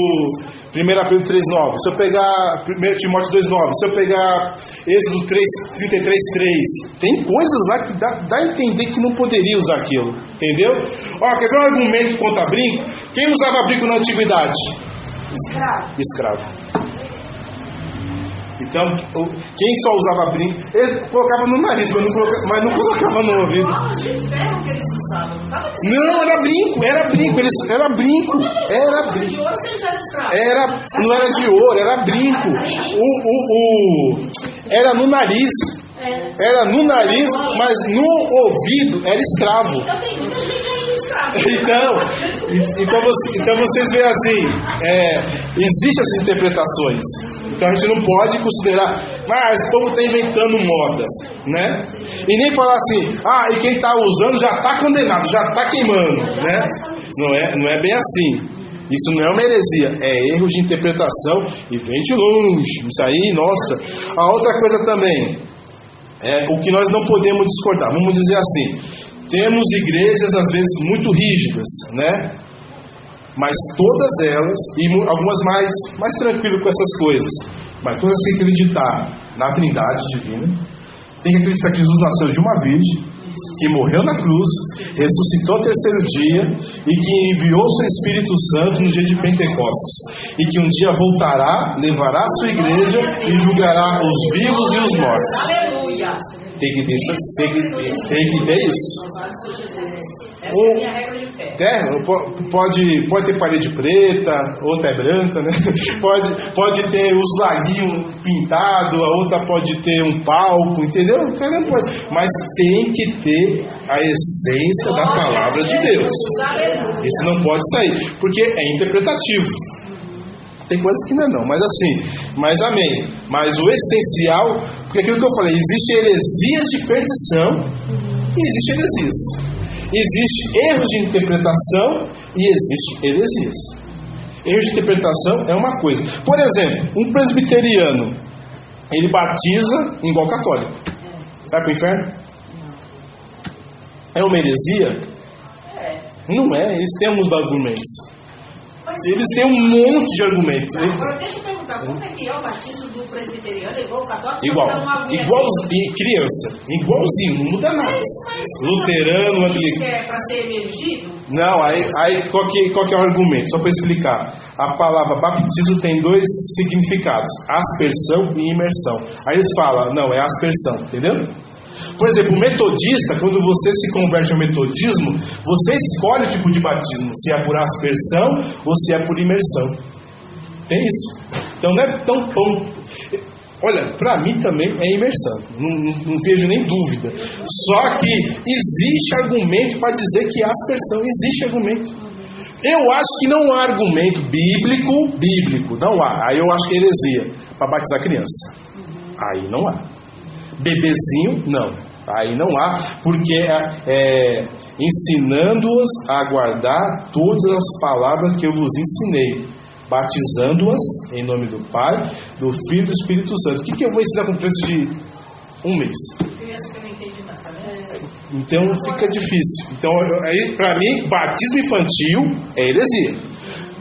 1 Pedro 3,9, se eu pegar 1 Timóteo 2,9, se eu pegar Êxodo 33,3, tem coisas lá que dá a entender que não poderia usar aquilo, entendeu? Quer ver um argumento contra brinco? Quem usava brinco na antiguidade? Escravo. Então, quem só usava brinco, ele colocava no nariz, mas não colocava no ouvido. Não, era brinco. Não era de ouro, era brinco. Era no nariz. Era no nariz, mas no ouvido era escravo. Então tem muita gente aí escravo. Então vocês veem assim, existem essas interpretações. Então a gente não pode considerar, esse povo está inventando moda, né? E nem falar assim, e quem está usando já está condenado, já está queimando, né? Não é bem assim. Isso não é uma heresia, é erro de interpretação e vem de longe. Isso aí, nossa. A outra coisa também, o que nós não podemos discordar, vamos dizer assim, temos igrejas às vezes muito rígidas, né? Mas todas elas, e algumas mais tranquilas com essas coisas, mas todas têm que acreditar na Trindade Divina, tem que acreditar que Jesus nasceu de uma virgem, que morreu na cruz, ressuscitou ao terceiro dia e que enviou seu Espírito Santo no dia de Pentecostes e que um dia voltará, levará a sua igreja e julgará os vivos e os mortos. Aleluia! Tem que ter isso. Essa é a minha regra de fé. Pode ter parede preta, outra é branca, né? Pode ter os laguinhos pintados, a outra pode ter um palco, entendeu? Cada um pode. Mas tem que ter a essência da palavra de Deus. Isso não pode sair, porque é interpretativo. Tem coisas que não, mas amém. Mas o essencial, porque aquilo que eu falei, existe heresias de perdição e existe heresias. Existe erros de interpretação e existe heresias. Erro de interpretação é uma coisa. Por exemplo, um presbiteriano, ele batiza igual católico. Vai para o inferno? É uma heresia? Não é, eles têm alguns argumentos. Eles têm um monte de argumentos. Agora deixa eu perguntar, como é que é o batismo do presbiteriano? É igual o católico? Igual e criança. Igualzinho, não muda nada. Luterano, anglicano. É para ser emergido? Não, aí qual que é o argumento? Só para explicar. A palavra batismo tem dois significados: aspersão e imersão. Aí eles falam, não, é aspersão, entendeu? Por exemplo, o metodista, quando você se converte ao metodismo, você escolhe o tipo de batismo, se é por aspersão ou se é por imersão. Tem isso. Então não é tão bom. Olha, para mim também é imersão, não vejo nem dúvida. Só que existe argumento para dizer que é aspersão, existe argumento. Eu acho que não há argumento bíblico, não há. Aí eu acho que é heresia para batizar criança. Aí não há. Bebezinho, não. Aí não há, porque ensinando-as a guardar todas as palavras que eu vos ensinei, batizando-as em nome do Pai, do Filho e do Espírito Santo. O que eu vou ensinar com preço de 1 mês? Criança que não entende nada, né? Então fica difícil. Então, aí, para mim, batismo infantil é heresia.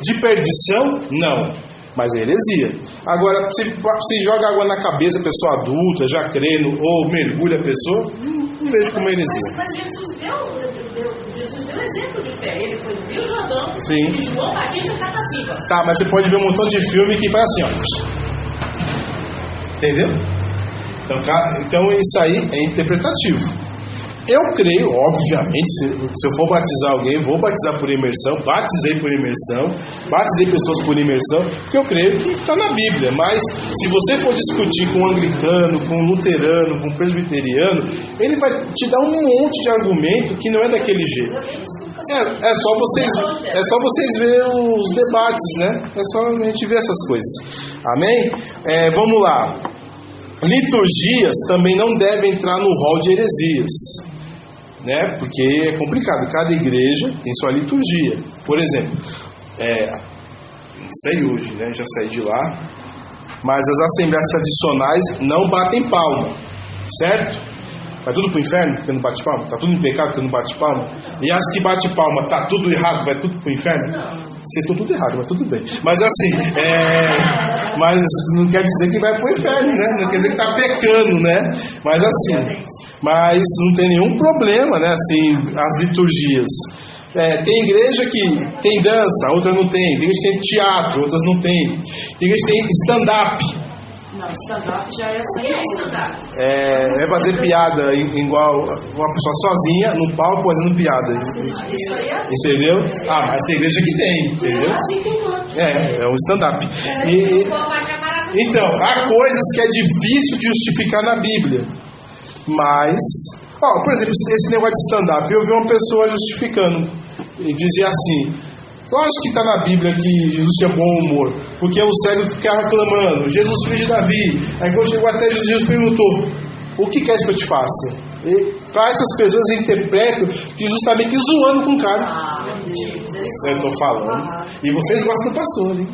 De perdição, não. Mas é heresia. Agora, se joga água na cabeça, a pessoa adulta, já crendo, ou mergulha a pessoa, não vejo como heresia. Mas Jesus deu exemplo de fé. Ele foi no Rio Jordão, Sim. E João Batista estava viva. Tá, mas você pode ver um montão de filme que faz assim, ó. Entendeu? Então isso aí é interpretativo. Eu creio, obviamente, se eu for batizar alguém, vou batizar por imersão, batizei por imersão, batizei pessoas por imersão, porque eu creio que está na Bíblia. Mas se você for discutir com um anglicano, com um luterano, com um presbiteriano, ele vai te dar um monte de argumento que não é daquele jeito. É só vocês verem os debates, né? É só a gente ver essas coisas. Amém? Vamos lá. Liturgias também não devem entrar no rol de heresias, né? Porque é complicado. Cada igreja tem sua liturgia. Por exemplo, não sei hoje, né? Já saí de lá. Mas as assembleias tradicionais não batem palma, certo? Vai tudo pro inferno porque não bate palma? Tá tudo em pecado porque não bate palma? E as que bate palma, tá tudo errado, vai tudo pro inferno? Vocês estão tudo errado, mas tudo bem. Mas assim, mas não quer dizer que vai pro inferno, né? Não quer dizer que tá pecando, né? Mas assim, mas não tem nenhum problema, né? Assim, as liturgias. Tem igreja que tem dança, outra não tem. Tem igreja que tem teatro, outras não tem. Tem igreja que tem stand-up. Não, stand-up já é assim. O que é stand-up? É fazer piada igual uma pessoa sozinha no palco fazendo piada. Isso aí é. Entendeu? Mas tem igreja que tem, entendeu? É um stand-up. Então, há coisas que é difícil de justificar na Bíblia. Mas, por exemplo, esse negócio de stand-up, eu vi uma pessoa justificando e dizia assim: eu acho que está na Bíblia que Jesus tinha bom humor, porque o cego ficava reclamando, Jesus filho de Davi. Aí quando chegou até Jesus perguntou: o que queres que eu te faça? E para essas pessoas interpretam que Jesus está meio que zoando com o cara. Eu estou falando. E vocês gostam do pastor, hein?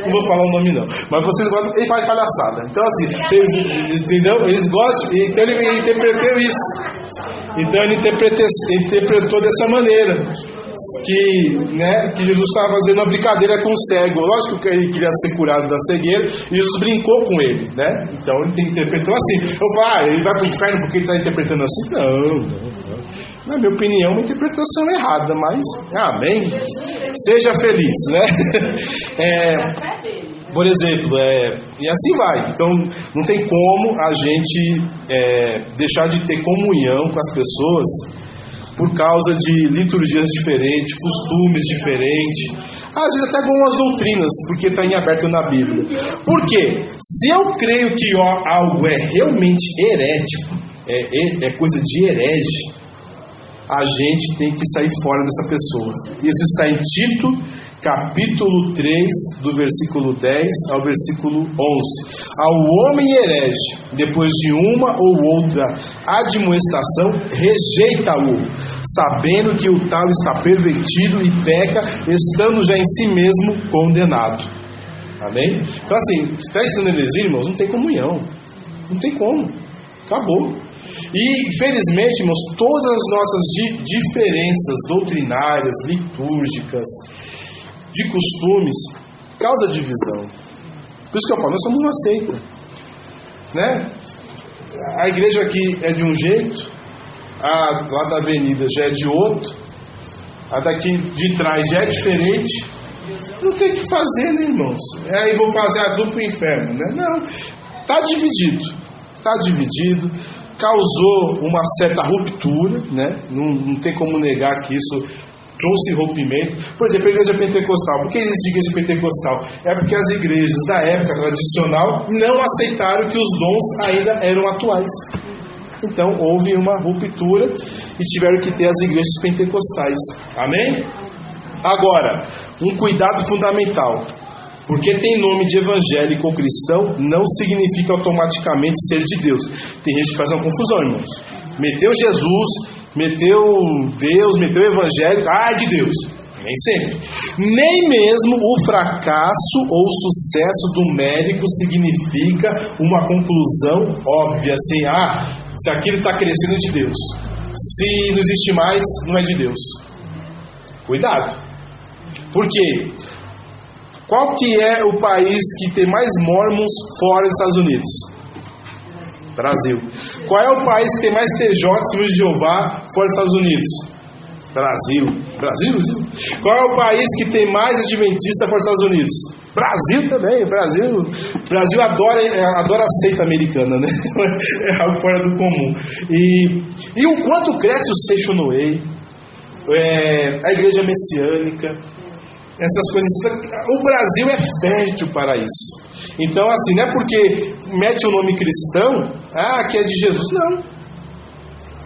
Não vou falar o nome não. Mas vocês gostam, ele faz palhaçada. Então assim, vocês, entendeu? Eles gostam, então ele interpretou isso. Então ele interpretou dessa maneira. Que Jesus estava fazendo uma brincadeira com o cego. Lógico que ele queria ser curado da cegueira e Jesus brincou com ele, né? Então ele interpretou assim. Eu falo, ele vai para o inferno porque ele está interpretando assim? Não. Na minha opinião, uma interpretação errada, mas amém. Seja feliz, né? Por exemplo, e assim vai. Então não tem como a gente deixar de ter comunhão com as pessoas por causa de liturgias diferentes, costumes diferentes, às vezes até algumas doutrinas, porque está em aberto na Bíblia. Por quê? Se eu creio que algo é realmente herético, é coisa de herege, a gente tem que sair fora dessa pessoa. Isso está em Tito, capítulo 3, do versículo 10 ao versículo 11. Ao homem herege, depois de uma ou outra admoestação, rejeita-o, sabendo que o tal está pervertido e peca, estando já em si mesmo condenado. Amém? Então assim, se está ensinando heresia, irmãos, não tem comunhão. Não tem como. Acabou. E, infelizmente, irmãos, todas as nossas diferenças doutrinárias, litúrgicas, de costumes, causa divisão. Por isso que eu falo, nós somos uma seita, né? A igreja aqui é de um jeito, a lá da avenida já é de outro, a daqui de trás já é diferente. Não tem o que fazer, né, irmãos? Aí vou fazer a dupla inferno, né? Não, está dividido, causou uma certa ruptura, né? Não tem como negar que isso trouxe rompimento. Por exemplo, a igreja pentecostal. Por que existe igreja pentecostal? É porque as igrejas da época tradicional não aceitaram que os dons ainda eram atuais. Então houve uma ruptura e tiveram que ter as igrejas pentecostais. Amém? Agora, um cuidado fundamental. Porque tem nome de evangélico ou cristão, não significa automaticamente ser de Deus. Tem gente que faz uma confusão, irmãos. Meteu Jesus, meteu Deus, meteu evangélico, de Deus. Nem sempre. Nem mesmo o fracasso ou o sucesso do médico significa uma conclusão óbvia, assim, se aquilo está crescendo é de Deus. Se não existe mais, não é de Deus. Cuidado. Por quê? Qual que é o país que tem mais mormons fora dos Estados Unidos? Brasil. Qual é o país que tem mais TJ de Jeová fora dos Estados Unidos? Brasil. Qual é o país que tem mais adventistas fora dos Estados Unidos? Brasil também. Brasil adora a seita americana, né? É algo fora do comum. E o quanto cresce o Seixonoe, a igreja messiânica, essas coisas. O Brasil é fértil para isso. Então, assim, não é porque mete o nome cristão, que é de Jesus, não.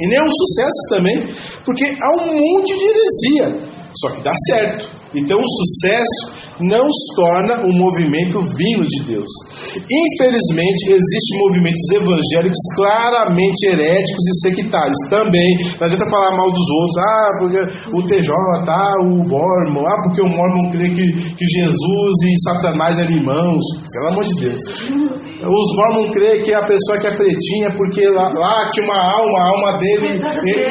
E nem é um sucesso também, porque há um monte de heresia, só que dá certo. Então o sucesso não se torna um movimento vindo de Deus. Infelizmente, existem movimentos evangélicos claramente heréticos e sectários também. Não adianta falar mal dos outros, porque o TJ, o Mormon, porque o Mormon crê que Jesus e Satanás eram irmãos. Pelo amor de Deus. Os Mormon creem que a pessoa que é pretinha, porque lá tinha uma alma, a alma dele,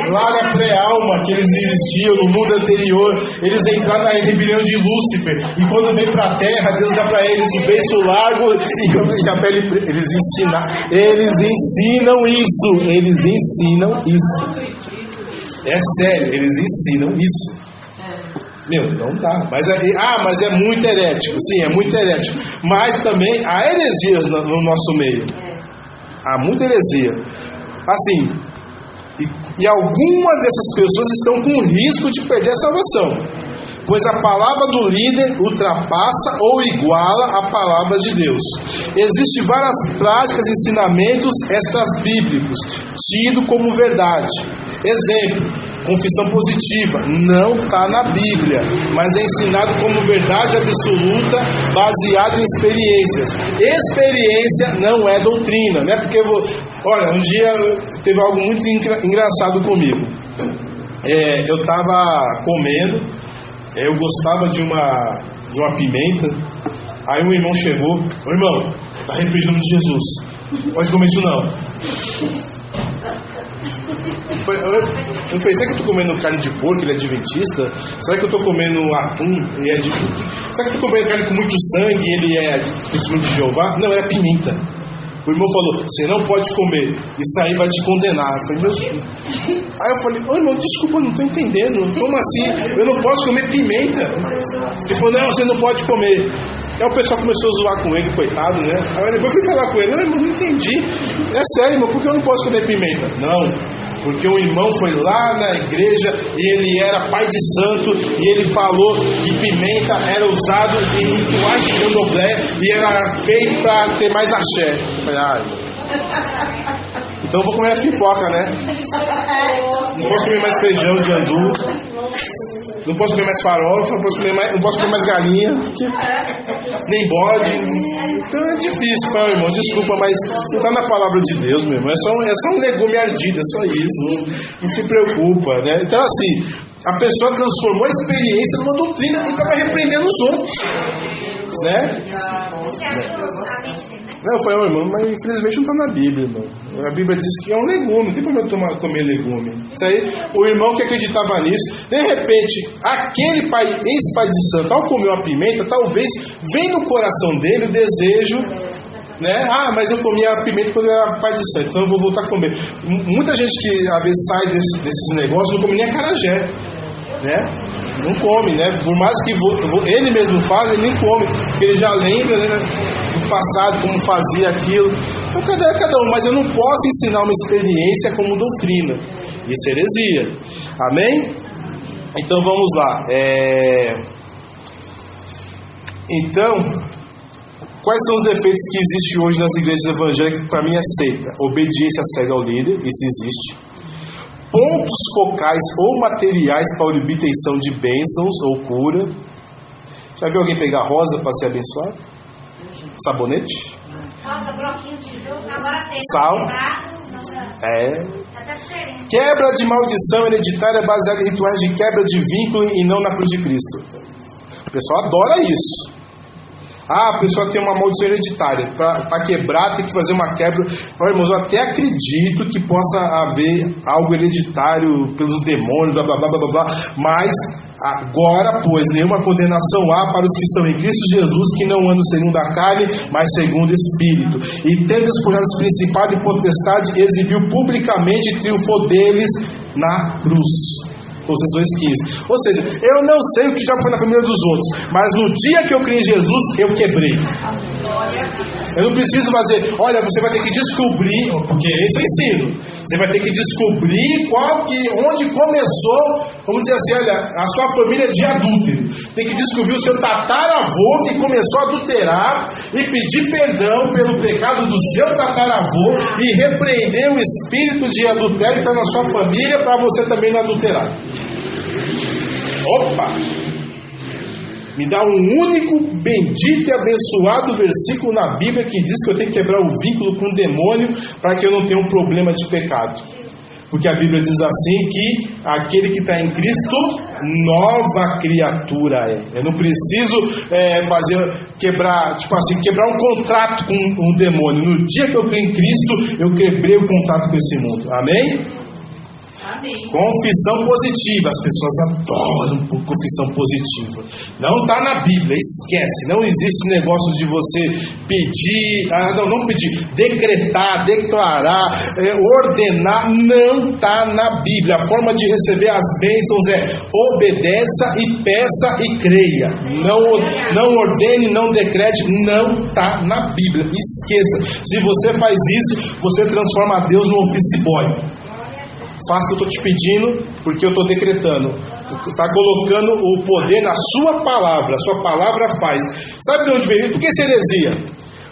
lá na pré-alma, que eles existiam no mundo anterior, eles entraram na rebelião de Lúcifer, e quando vem para a terra, Deus dá para eles o beiço largo e a pele preta. Eles ensinam isso. É sério, eles ensinam isso. Não dá. Mas é muito herético. Sim, é muito herético. Mas também há heresias no nosso meio. Há muita heresia. Assim, e algumas dessas pessoas estão com risco de perder a salvação. Pois a palavra do líder ultrapassa ou iguala a palavra de Deus. Existem várias práticas e ensinamentos extra-bíblicos, tido como verdade. Exemplo, confissão positiva, não está na Bíblia, mas é ensinado como verdade absoluta, baseado em experiências. Experiência não é doutrina, né? Porque olha, um dia teve algo muito engraçado comigo. Eu estava comendo, eu gostava de uma pimenta. Aí um irmão chegou: ô irmão, está repreendido o nome de Jesus, pode comer isso não. Eu falei, será que eu estou comendo carne de porco, ele é adventista? Será que eu estou comendo atum, ele é adventista? Será que eu estou comendo carne com muito sangue, ele é testemunho de Jeová? Não, era pimenta. O irmão falou, você não pode comer, isso aí vai te condenar. Eu falei, meu Deus. Aí eu falei, ô irmão, desculpa, eu não estou entendendo. Como assim? Eu não posso comer pimenta? Ele falou, não, você não pode comer. Aí o pessoal começou a zoar com ele, coitado, né? Aí depois eu fui falar com ele, irmão, não entendi. É sério, irmão, por que eu não posso comer pimenta? Não, porque um irmão foi lá na igreja e ele era pai de santo e ele falou que pimenta era usado em rituais de candomblé e era feito para ter mais axé. Eu falei, então eu vou comer as pipoca, né? Não posso comer mais feijão de andu. Não posso comer mais farofa, não posso comer mais galinha, nem bode. Então é difícil, meu irmão, desculpa, mas não está na palavra de Deus, meu irmão. É só um legume ardido, é só isso. Não se preocupa, né? Então, assim, a pessoa transformou a experiência numa doutrina e estava repreendendo os outros, né? Não, eu falei, irmão, mas infelizmente não está na Bíblia, irmão. A Bíblia diz que é um legume, não tem problema comer legume. Isso aí, o irmão que acreditava nisso, de repente, aquele ex-pai de santo, ao comer uma pimenta, talvez venha no coração dele o desejo, né? Mas eu comia a pimenta quando eu era pai de santo, então eu vou voltar a comer. Muita gente que às vezes sai desses negócios não come nem acarajé, né? Não come, né? Por mais que ele mesmo faz, ele nem come, porque ele já lembra, né, do passado, como fazia aquilo. Então cada um, mas eu não posso ensinar uma experiência como doutrina. Isso é heresia. Amém? Então vamos lá. Então, quais são os defeitos que existem hoje nas igrejas evangélicas que para mim é seita? Obediência cega ao líder, isso existe. Pontos focais ou materiais para obtenção de bênçãos ou cura. Já viu alguém pegar rosa para ser abençoado? Sabonete? Rosa, bloquinho de jogo, agora tem. Sal. Quebra de maldição hereditária baseada em rituais de quebra de vínculo e não na cruz de Cristo. O pessoal adora isso. A pessoa tem uma maldição hereditária. Para quebrar, tem que fazer uma quebra. Olha, irmãos, eu até acredito que possa haver algo hereditário pelos demônios, blá blá blá blá blá. Mas agora, pois, nenhuma condenação há para os que estão em Cristo Jesus, que não andam segundo a carne, mas segundo o Espírito. E tendo despojado os principados e potestades, exibiu publicamente e triunfou deles na cruz. Colossenses 2,15. Ou seja, eu não sei o que já foi na família dos outros, mas no dia que eu criei em Jesus, eu quebrei. Eu não preciso fazer, olha, você vai ter que descobrir, porque esse é o ensino. Você vai ter que descobrir onde começou, vamos dizer assim, olha, a sua família de adúltero. Tem que descobrir o seu tataravô que começou a adulterar e pedir perdão pelo pecado do seu tataravô e repreender o espírito de adultério que está na sua família para você também não adulterar. Opa! Me dá um único, bendito e abençoado versículo na Bíblia que diz que eu tenho que quebrar o vínculo com o demônio para que eu não tenha um problema de pecado. Porque a Bíblia diz assim que aquele que está em Cristo, nova criatura é. Eu não preciso quebrar um contrato com um demônio. No dia que eu creio em Cristo, eu quebrei o contato com esse mundo. Amém? Confissão positiva. As pessoas adoram confissão positiva. Não está na Bíblia, esquece. Não existe negócio de você pedir, não pedir, decretar, declarar, ordenar. Não está na Bíblia. A forma de receber as bênçãos é obedeça e peça e creia. Não ordene, não decrete. Não está na Bíblia. Esqueça. Se você faz isso, você transforma Deus no office boy. Faça o que eu estou te pedindo, porque eu estou decretando. Está colocando o poder na sua palavra. A sua palavra faz. Sabe de onde veio isso? Por que essa heresia?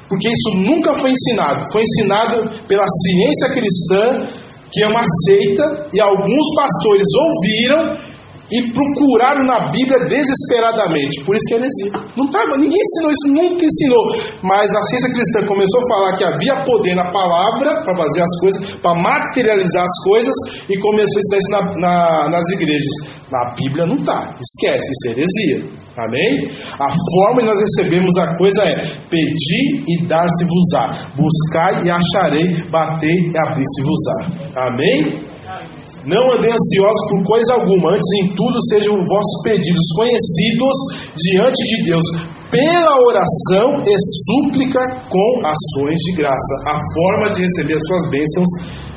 Porque isso nunca foi ensinado. Foi ensinado pela ciência cristã, que é uma seita, e alguns pastores ouviram e procuraram na Bíblia desesperadamente. Por isso que é heresia. Ninguém ensinou isso, nunca ensinou. Mas a ciência cristã começou a falar que havia poder na palavra para fazer as coisas, para materializar as coisas, e começou a ensinar isso nas igrejas. Na Bíblia não está. Esquece, isso é heresia. Amém? A forma de nós recebemos a coisa é: pedi e dar-se-vos-á, buscai e acharei, batei e abrir-se-vos-á. Amém? Não andem ansiosos por coisa alguma, antes em tudo sejam vossos pedidos conhecidos diante de Deus, pela oração e súplica com ações de graça. A forma de receber as suas bênçãos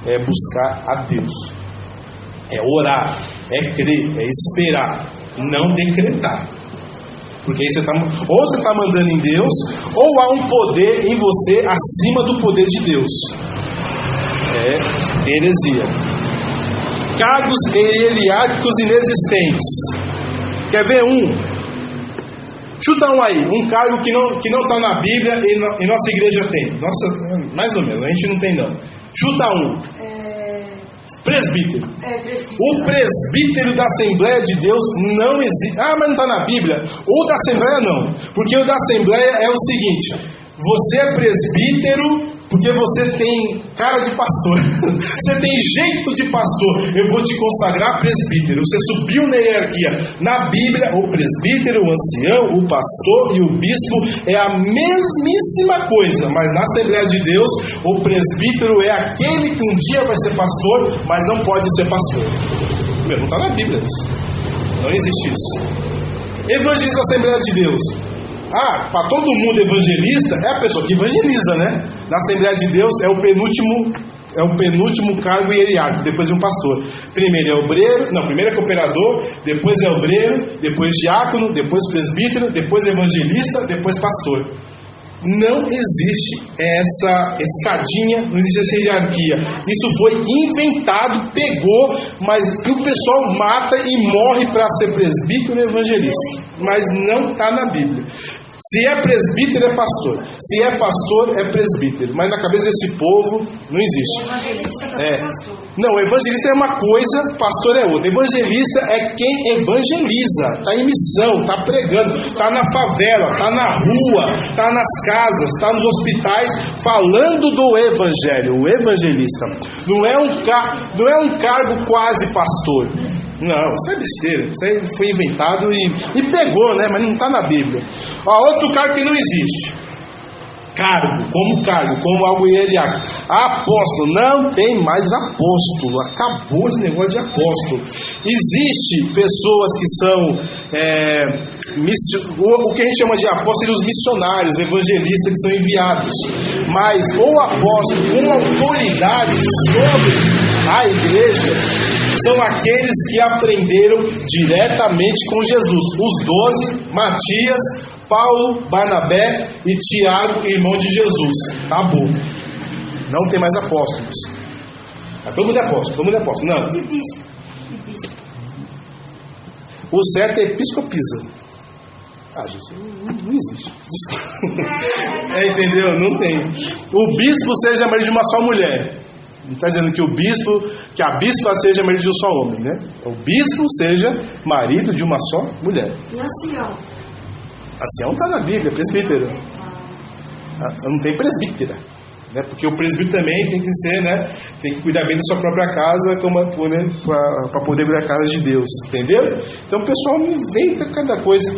é buscar a Deus, é orar, é crer, é esperar, não decretar. Porque aí você está mandando em Deus, ou há um poder em você acima do poder de Deus. É heresia. Cargos hierárquicos inexistentes. Quer ver um? Chuta um aí. Um cargo que não está na Bíblia e nossa igreja tem. Nossa, mais ou menos. A gente não tem não. Chuta um. Presbítero. O presbítero da Assembleia de Deus não existe. Ah, mas não está na Bíblia. O da Assembleia não. Porque o da Assembleia é o seguinte: você é presbítero porque você tem cara de pastor. Você tem jeito de pastor. Eu vou te consagrar presbítero. Você subiu na hierarquia. Na Bíblia, o presbítero, o ancião, o pastor e o bispo é a mesmíssima coisa. Mas na Assembleia de Deus, o presbítero é aquele que um dia vai ser pastor, mas não pode ser pastor. Não está na Bíblia isso. Não existe isso. Evangelista da Assembleia de Deus. Para todo mundo evangelista é a pessoa que evangeliza, né? Na Assembleia de Deus é o penúltimo cargo hierárquico, depois de um pastor. Primeiro é obreiro, primeiro é cooperador, depois é obreiro, depois diácono, depois presbítero, depois evangelista, depois pastor. Não existe essa escadinha, não existe essa hierarquia. Isso foi inventado, pegou, mas o pessoal mata e morre para ser presbítero e evangelista. Mas não está na Bíblia. Se é presbítero, é pastor. Se é pastor, é presbítero. Mas na cabeça desse povo, não existe. Não, evangelista é uma coisa, pastor é outra. Evangelista é quem evangeliza. Está em missão, está pregando, está na favela, está na rua, está nas casas, está nos hospitais, falando do evangelho. O evangelista não é um cargo quase pastor. Não, isso é besteira. Isso aí foi inventado e pegou, né? Mas não está na Bíblia. Outro cargo que não existe. Cargo, como algo hierárquico. Apóstolo, não tem mais apóstolo. Acabou esse negócio de apóstolo. Existe pessoas que são o que a gente chama de apóstolos, os missionários, evangelistas que são enviados. Mas o apóstolo com autoridade sobre a igreja são aqueles que aprenderam diretamente com Jesus. Os 12, Matias, Paulo, Barnabé e Tiago, irmão de Jesus. Acabou. Não tem mais apóstolos. Todo mundo é apóstolo. Não. E bispo. O certo é episcopisa. Gente, não existe. Entendeu? Não tem. O bispo seja marido de uma só mulher. Não está dizendo que a bispa seja marido de um só homem, né? O bispo seja marido de uma só mulher. E ancião? Ancião está na Bíblia, presbítero. Não tem presbítera, né? Porque o presbítero também tem que ser, né? Tem que cuidar bem da sua própria casa para poder cuidar da casa de Deus, entendeu? Então o pessoal inventa cada coisa.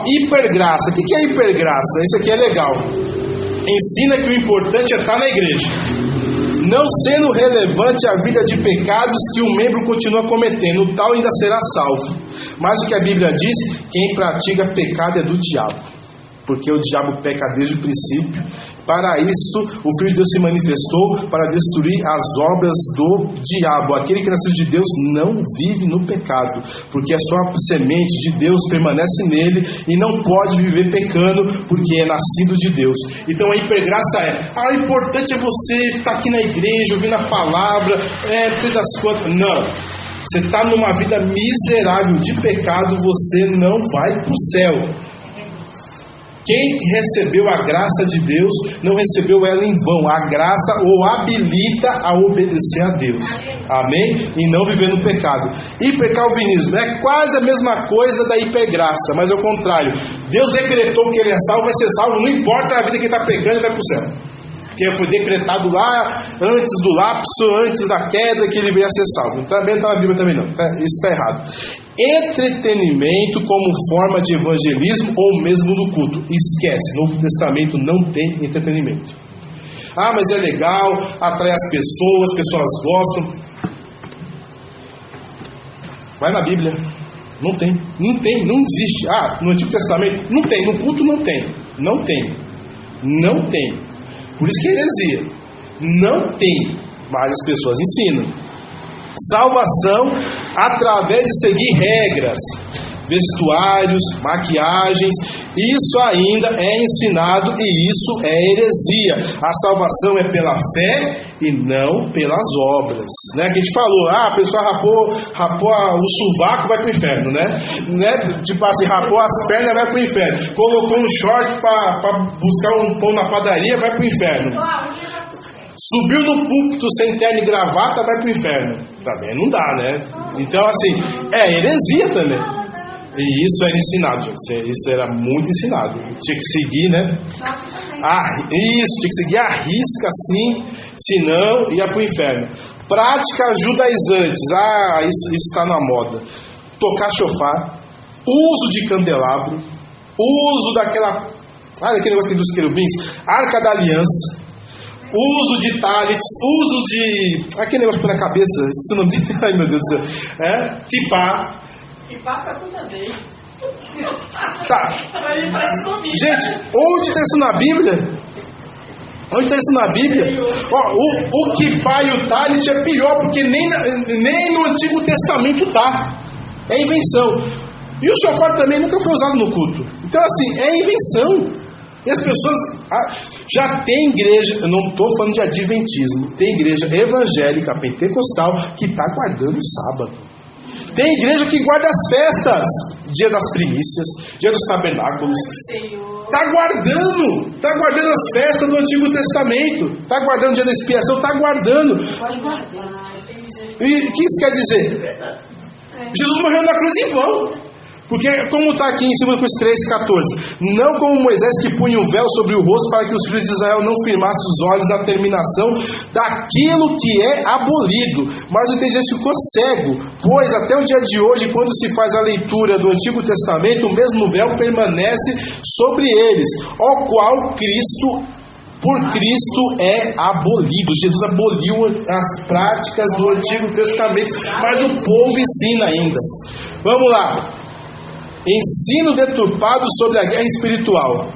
Hipergraça. O que é hipergraça? Isso aqui é legal. Ensina que o importante é estar na igreja, não sendo relevante a vida de pecados que o membro continua cometendo, o tal ainda será salvo. Mas o que a Bíblia diz, quem pratica pecado é do diabo, porque o diabo peca desde o princípio. Para isso o Filho de Deus se manifestou, para destruir as obras do diabo. Aquele que nasceu de Deus não vive no pecado, porque a sua semente de Deus permanece nele e não pode viver pecando, porque é nascido de Deus. Então a hipergraça o importante é você estar aqui na igreja, ouvindo a palavra, sei das quantas. Não. Você está numa vida miserável de pecado, você não vai para o céu. Quem recebeu a graça de Deus não recebeu ela em vão. A graça o habilita a obedecer a Deus. Amém? E não viver no pecado. Hipercalvinismo é quase a mesma coisa da hipergraça, mas ao contrário. Deus decretou que ele é salvo, vai ser salvo, não importa a vida que ele está pegando, ele vai para o céu. Porque foi decretado lá antes do lapso, antes da queda, que ele veio a ser salvo. Também não está na Bíblia também não. Isso está errado. Entretenimento como forma de evangelismo ou mesmo no culto. Esquece, no Novo Testamento não tem entretenimento. Mas é legal, atrai as pessoas gostam. Vai na Bíblia. Não tem, não existe. No Antigo Testamento não tem, no culto não tem. Por isso que é heresia. Não tem, mas as pessoas ensinam. Salvação através de seguir regras, vestuários, maquiagens. Isso ainda é ensinado e isso é heresia. A salvação é pela fé e não pelas obras, né? Que a gente falou, a pessoa rapou o sovaco, vai para o inferno, né? Tipo assim, rapou as pernas, vai para o inferno. Colocou um short para buscar um pão na padaria, vai para o inferno. Subiu no púlpito sem terno e gravata, vai para o inferno. Também não dá, né? Então assim, é heresia também. E isso era ensinado, gente. Isso era muito ensinado. Tinha que seguir, né? Isso, tinha que seguir a risca assim, senão ia para o inferno. Prática judaizantes. Isso está na moda. Tocar chofar, uso de candelabro, uso daquele negócio dos querubins, arca da aliança, uso de talits, uso de aquele negócio na cabeça, esqueci o nome dele. Ai meu Deus do céu. Tipá. Pra toda vez. Tá. Gente, onde está isso na Bíblia? Onde está isso na Bíblia? O kippah e o talit é pior, porque nem no Antigo Testamento tá. É invenção. E o shofar também nunca foi usado no culto. Então assim, é invenção. E as pessoas já tem igreja, eu não estou falando de adventismo, tem igreja evangélica, pentecostal, que está guardando o sábado. Tem igreja que guarda as festas, dia das primícias, dia dos tabernáculos. Está guardando as festas do Antigo Testamento, está guardando o dia da expiação, está guardando. E o que isso quer dizer? Jesus morreu na cruz em vão. Porque, como está aqui em 2 Crônicas 3,14, não como Moisés que punha um véu sobre o rosto para que os filhos de Israel não firmassem os olhos na terminação daquilo que é abolido, mas o entendimento ficou cego, pois até o dia de hoje, quando se faz a leitura do Antigo Testamento, o mesmo véu permanece sobre eles, ao qual por Cristo é abolido. Jesus aboliu as práticas do Antigo Testamento, mas o povo ensina ainda. Vamos lá. Ensino deturpado sobre a guerra espiritual.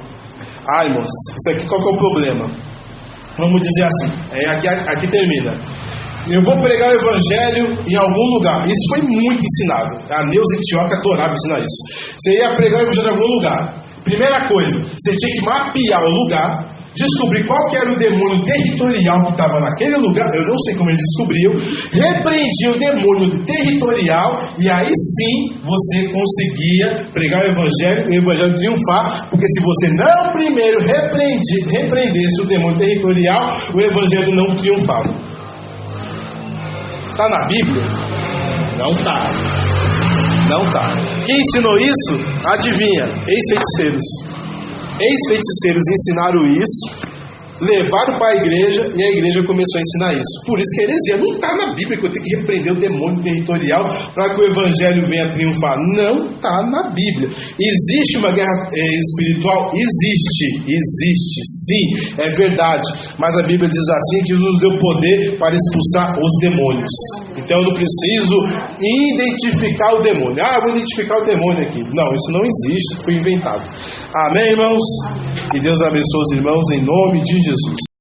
Irmãos, isso aqui qual que é o problema? Vamos dizer assim, aqui termina. Eu vou pregar o evangelho em algum lugar. Isso foi muito ensinado. A Neuza Itioca adorava ensinar isso. Você ia pregar o evangelho em algum lugar. Primeira coisa, você tinha que mapear o lugar, descobrir qual que era o demônio territorial que estava naquele lugar. Eu não sei como eles descobriam. Repreendia o demônio territorial, e aí sim você conseguia pregar o evangelho triunfar, porque se você não primeiro repreendesse o demônio territorial, o evangelho não triunfava. Está na Bíblia? Não está. Não está. Quem ensinou isso? Adivinha? Ex-feiticeiros. Ex-feiticeiros ensinaram isso, levaram para a igreja e a igreja começou a ensinar isso. Por isso que a heresia não está na Bíblia, que eu tenho que repreender o demônio territorial para que o evangelho venha triunfar. Não está na Bíblia. Existe uma guerra espiritual? Existe, sim, é verdade. Mas a Bíblia diz assim, que Jesus deu poder para expulsar os demônios. Então eu não preciso identificar o demônio. Vou identificar o demônio aqui. Não, isso não existe, foi inventado. Amém, irmãos? Que Deus abençoe os irmãos em nome de Jesus.